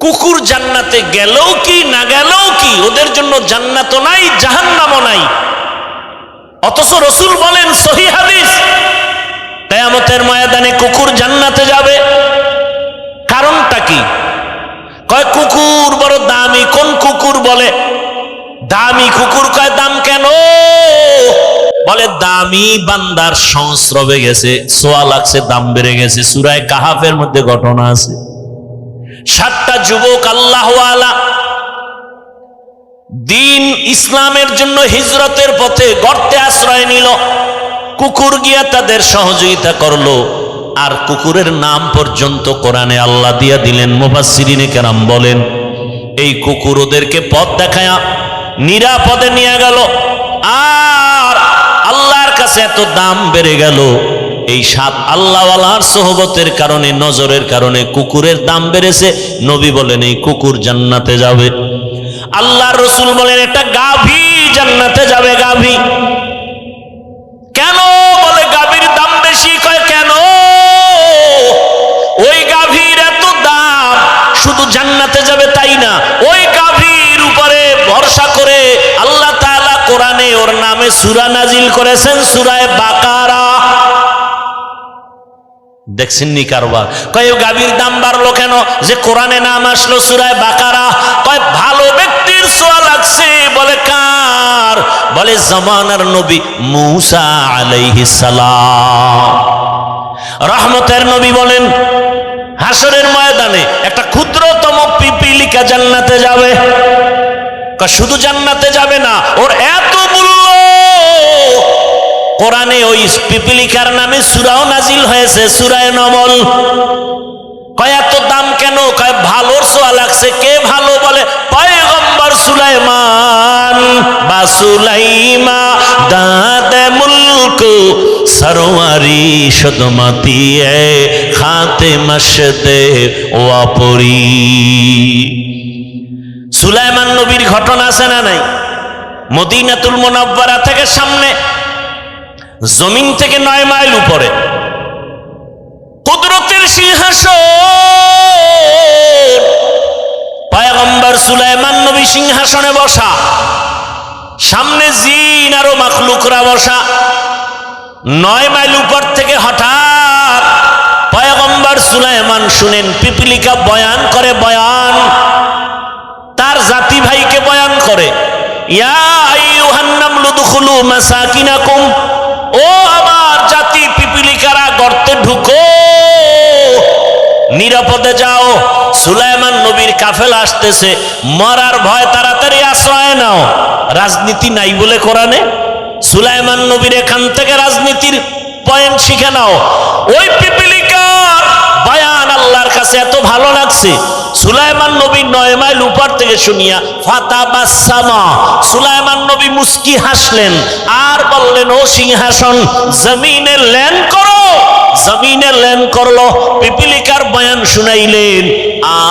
Speaker 1: কুকুর জান্নাতে গেলেও কি না গেলেও কি, ওদের জন্য জান্নাতও নাই জাহান্নামও নাই। অথচ রাসূল বলেন, সহিহ হাদিস, কিয়ামতের ময়দানে কুকুর জান্নাতে যাবে। কারণটা কি? কয় কুকুর বড় দামি। কোন কুকুর? বলে দামি কুকুর। কয় দাম কেন? বলে দামি বান্দার সংস্রবে গেছে, সোয়া লাগছে, দাম বেড়ে গেছে। সূরা কাহাফের মধ্যে ঘটনা আছে। 7টা যুবক আল্লাহওয়ালা দিন ইসলামের জন্য হিজরতের পথে গর্তে আশ্রয় নিল। কুকুর গিয়া তাদের সহযোগিতা করলো, আর কুকুরের নাম পর্যন্ত কোরআনে আল্লাহ দিয়া দিলেন। মুফাসসিরিনে কেরাম বলেন, এই কুকুর ওদেরকে পথ দেখায়া নিরাপদে নিয়ে গেল। আর আল্লাহর কাছে এত দাম বেড়ে গেল, এই 7 আল্লাহওয়ালার সোহবতের কারণে, নজরের কারণে কুকুরের দাম বেড়েছে। নবী বলেন এই কুকুর জান্নাতে যাবে। আল্লাহর রাসূল বলেন একটা গাভী জান্নাতে যাবে। গাভী কেন? বলে গাভীর দাম বেশি। কয় কেন? ওই গাভীর এত দাম, সূরা নাজিল করেছেন সূরা বাকারা। দেখছেন নি কারবার? কয় গাভীর দাম বাড়লো কেন? যে কোরআনে নাম আসলো সূরা বাকারা। কয় ভালো ব্যক্তির ছোঁয়া লাগছে। বলে কার? বলে জামানার নবী মূসা আলাইহিস সালাম। রহমতের নবী বলেন হাসরের ময়দানে একটা ক্ষুদ্রতম পিপীলিকা জান্নাতে যাবে। শুধু জান্নাতে যাবে না, ওর এত মূল্য। কোরআনে ওই পিপীলিকার নামে সূরাও নাজিল হয়েছে, সূরা নমল। কয় এত দাম কেন? কয় ভালোর ছোঁয়া লাগছে। কে ভালো? বলে পয়গম্বর সুলাইমান বা সুলাইমা দাদে মুলক সরওয়ারি সদমতি এ খাতে মশদে ওয়াপরি। সুলাইমান নবীর ঘটনা আছে না নাই? মদিনাতুল মুনাওয়ারা থেকে সামনে, জমিন থেকে 9 মাইল উপরে কুদরতের সিংহাসন। পয়গম্বর সুলাইমান নবী সিংহাসনে বসা, সামনে জিন আরো মাখলুকরা বসা। 9 মাইল উপর থেকে হঠাৎ পয়গম্বর সুলাইমান শুনেন পিপীলিকা বয়ান করে। বয়ান তার জাতি ভাইকে বয়ান করে, ইয়া আইয়ুহান নামলু দুখুলু মাসাকিনাকুম, ও আমার জাতি পিপীলিকারা গর্তে ঢুকো, নিরাপদে যাও। সুলাইমান নবীর কাফেলা আসতেছে, মরার ভয়, তাড়াতাড়ি আশ্রয় নাও। রাজনীতি নাই বলে কোরআনে। সুলাইমান নবীর এখান থেকে রাজনীতির পয়েন্ট শিখে নাও। ওই পিপীলিকার বয়ান আল্লাহর কাছে এত ভালো লাগছে, সুলাইমান নবী 9 মাইল উপর থেকে শুনিয়া ফাতাবাসসামা, সুলাইমান নবী মুস্কি হাসলেন আর বললেন, ও সিংহাসন জমিনে ল্যান্ড করো। জমিনে ল্যান্ড করলো, পিপীলিকার বয়ান শুনাইলেন।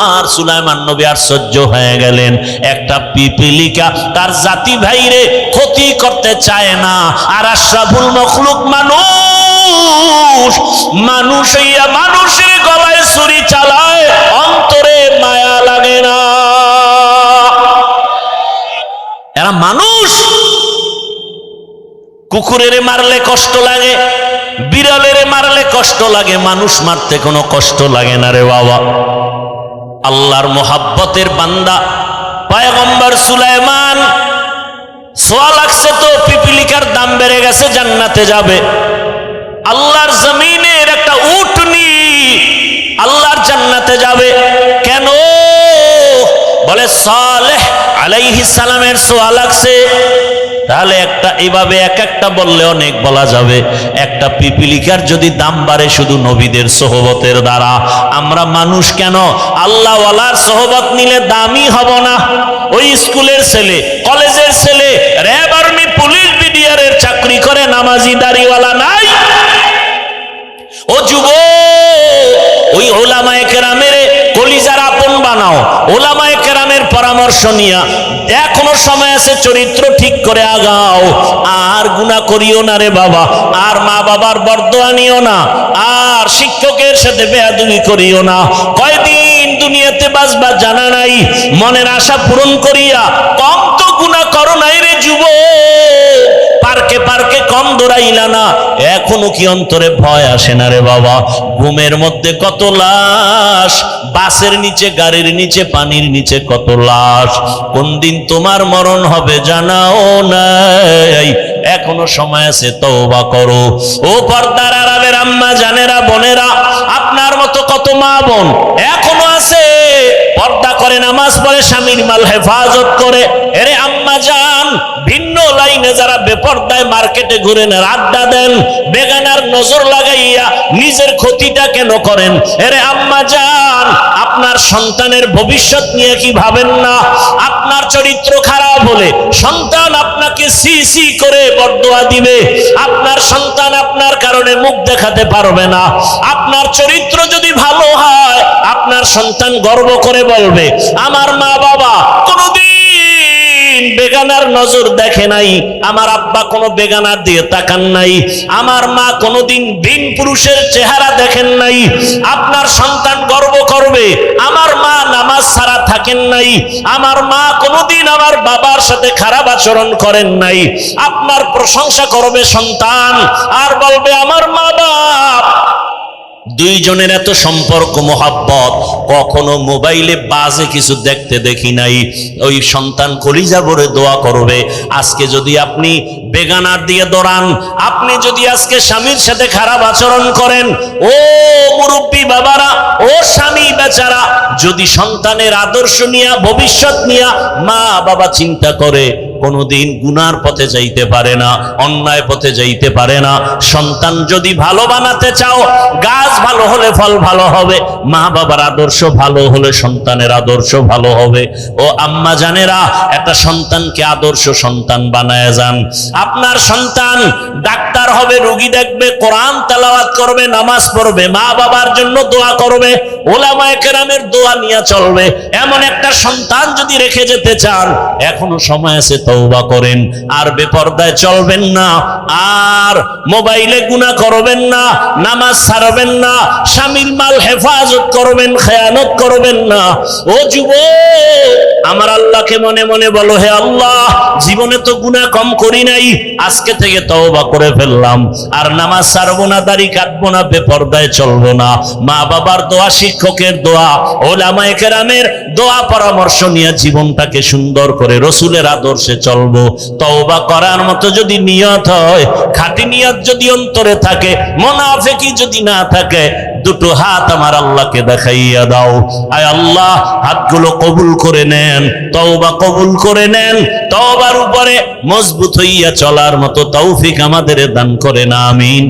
Speaker 1: আর সুলাইমান নবী আশ্চর্য হয়ে গেলেন, একটা পিপীলিকা তার জাতি ভাইরে ক্ষতি করতে চায় না। আর আশরাফুল মখলুক মানুষ, মানুষ হইয়া মানুষের গলায় ছুরি চালায়, অন্তরে মায়া লাগে না। এরা মানুষ। কুকুরের মারলে কষ্ট লাগে, বিড়ালের মারলে কষ্ট লাগে, মানুষ মারতে কোনো কষ্ট লাগে না রে বাবা। আল্লাহর মোহাব্বতের বান্দা পয়গম্বর সুলাইমান, ছোঁয়া লাগছে তো পিপীলিকার দাম বেড়ে গেছে, জান্নাতে যাবে। আল্লাহর জমিনের একটা উটনি আল্লাহর জান্নাতে যাবে। কেন? বলে সালেহ আলাইহিস সালামের ছোঁয়া লাগছে। তাহলে একটা এইভাবে এক একটা বললে অনেক বলা যাবে। একটা পিপীলিকার যদি দাম বাড়ে শুধু নবীদের সোহবতের দ্বারা, আমরা মানুষ কেন আল্লাহওয়ালার সোহবত নিলে দামই হব না? ওই স্কুলের ছেলে, কলেজের ছেলে, র্যাব, আর্মি, পুলিশ, বিডিআরের চাকরি করে, নামাজি দাড়িওয়ালা নাই। ও যুবক, ওই ওলামায়ে কেরামের কলিজার আপন বানাও। ওলামায়ে কেরামের পরামর্শ নিয়া এখনো সময় আছে, চরিত্র ঠিক করে আগাও। আর গুনাহ করিও না রে বাবা, আর মা বাবার বরদোয়া নিও না, আর শিক্ষকের সাথে বেয়াদবি করিও না। কয়দিন দুনিয়াতে বাঁচবা জানা নাই, মনের আশা পূরণ করিয়া কম তো গুনাহ করো নাই রে যুবক। পার্কে পার্কে কম দৌড়াইলা না, এখনো কি অন্তরে ভয় আসে না রে বাবা? ঘুমের মধ্যে কত লাশ, বাসের নিচে, গাড়ির নিচে, পানির নিচে কত লাশ। কোন দিন তোমার মরণ হবে জানাও নাই, এখনো সময় আছে, তওবা করো। ও পর্দার আড়ালের আম্মা জানেরা, বোনেরা, আপনার মতো কত মা বোন এখনো আছে পর্দা করে, নামাজ পড়ে, স্বামীর মাল হেফাজত করে। এরে আম্মা জান, ভিন্ন লাইনে যারা বেপর্দায় মার্কেটে ঘুরেন, আড্ডা দেন, বেগানার নজর লাগাইয়া নিজের ক্ষতিটা কেন করেন? এরে আম্মা জান, আপনার সন্তানের ভবিষ্যৎ নিয়ে কি ভাবেন না? আপনার চরিত্র খারাপ হলে সন্তান আপনাকে সি সি করে বদদোয়া দিবে। আপনার সন্তান আপনার কারণে মুখ দেখাতে পারবে না। আপনার চরিত্র যদি ভালো হয়, আপনার সন্তান গর্ব করে বলবে, আমার মা বাবা কোনদিন বেগানার নজর দেখে নাই, আমার আব্বা কোনো বেগানার দিয়ে তাকান নাই, আমার মা কোনোদিন ভিন পুরুষের চেহারা দেখেন নাই। আপনার সন্তান গর্ব করবে আমার মা নামাজ ছাড়া থাকেন নাই, আমার মা কোনোদিন আমার বাবার সাথে খারাপ আচরণ করেন নাই। আপনার প্রশংসা করবে সন্তান আর বলবে আমার মা বাপ দুইজনের এত সম্পর্ক মোহাব্বত, কখনো মোবাইলে বাজে কিছু দেখতে দেখি নাই। ওই সন্তান কলিজা ভরে দোয়া করবে। আজকে যদি আপনি বেগানার দিয়ে দৌড়ান, আপনি যদি আজকে স্বামীর সাথে খারাপ আচরণ করেন, ও মুরব্বী বাবারা, ও স্বামী বেচারা, যদি সন্তানের আদর্শ নিয়ে ভবিষ্যৎ নিয়ে মা বাবা চিন্তা করে, কোনোদিন গুনার পথে যাইতে পারে না, অন্যায় পথে যাইতে পারে না। সন্তান যদি ভালো বানাতে চাও, গাছ ভালো হলে ফল ভালো হবে, মা বাবার আদর্শ ভালো হলে সন্তানের আদর্শ ভালো হবে। ও আম্মা জানেরা, একটা সন্তানকে আদর্শ সন্তান বানায় যান। আপনার সন্তান ডাক্তার হবে, রোগী দেখবে, কোরআন তেলাওয়াত করবে, নামাজ পড়বে, মা বাবার জন্য দোয়া করবে, ওলামায়ে কেরামের দোয়া নিয়ে চলবে। এমন একটা সন্তান যদি রেখে যেতে চান, এখনো সময় আছে, তওবা করেন। আর বেপরদায় চলবেন না, আর মোবাইলে গুনাহ করবেন না, নামাজ ছাড়বেন না, স্বামীর মাল হেফাজত করবেন, খেয়ানত করবেন না। ও যুবক, আমার আল্লাহকে মনে মনে বলো, হে আল্লাহ, জীবনে তো গুনাহ কম করি নাই, আজকে থেকে তওবা করে ফেললাম। আর নামাজ ছাড়বো না, দাড়ি কাটবো না, বেপরদায় চলবো না। মা বাবার দোয়া, শিক্ষকের দোয়া, ওলামায়ে কেরামের দোয়া পরামর্শ নিয়ে জীবনটাকে সুন্দর করে রসুলের আদর্শে চলবো। তওবা করার মতো যদি নিয়ত হয়, খাঁটি নিয়ত যদি অন্তরে থাকে, মুনাফিকি যদি না থাকে, দুটো হাত আমার আল্লাহকে দেখাইয়া দাও। আয় আল্লাহ, হাতগুলো কবুল করে নেন, তওবা কবুল করে নেন। তওবার উপরে মজবুত হইয়া চলার মতো তৌফিক আমাদের দান করেন, আমিন।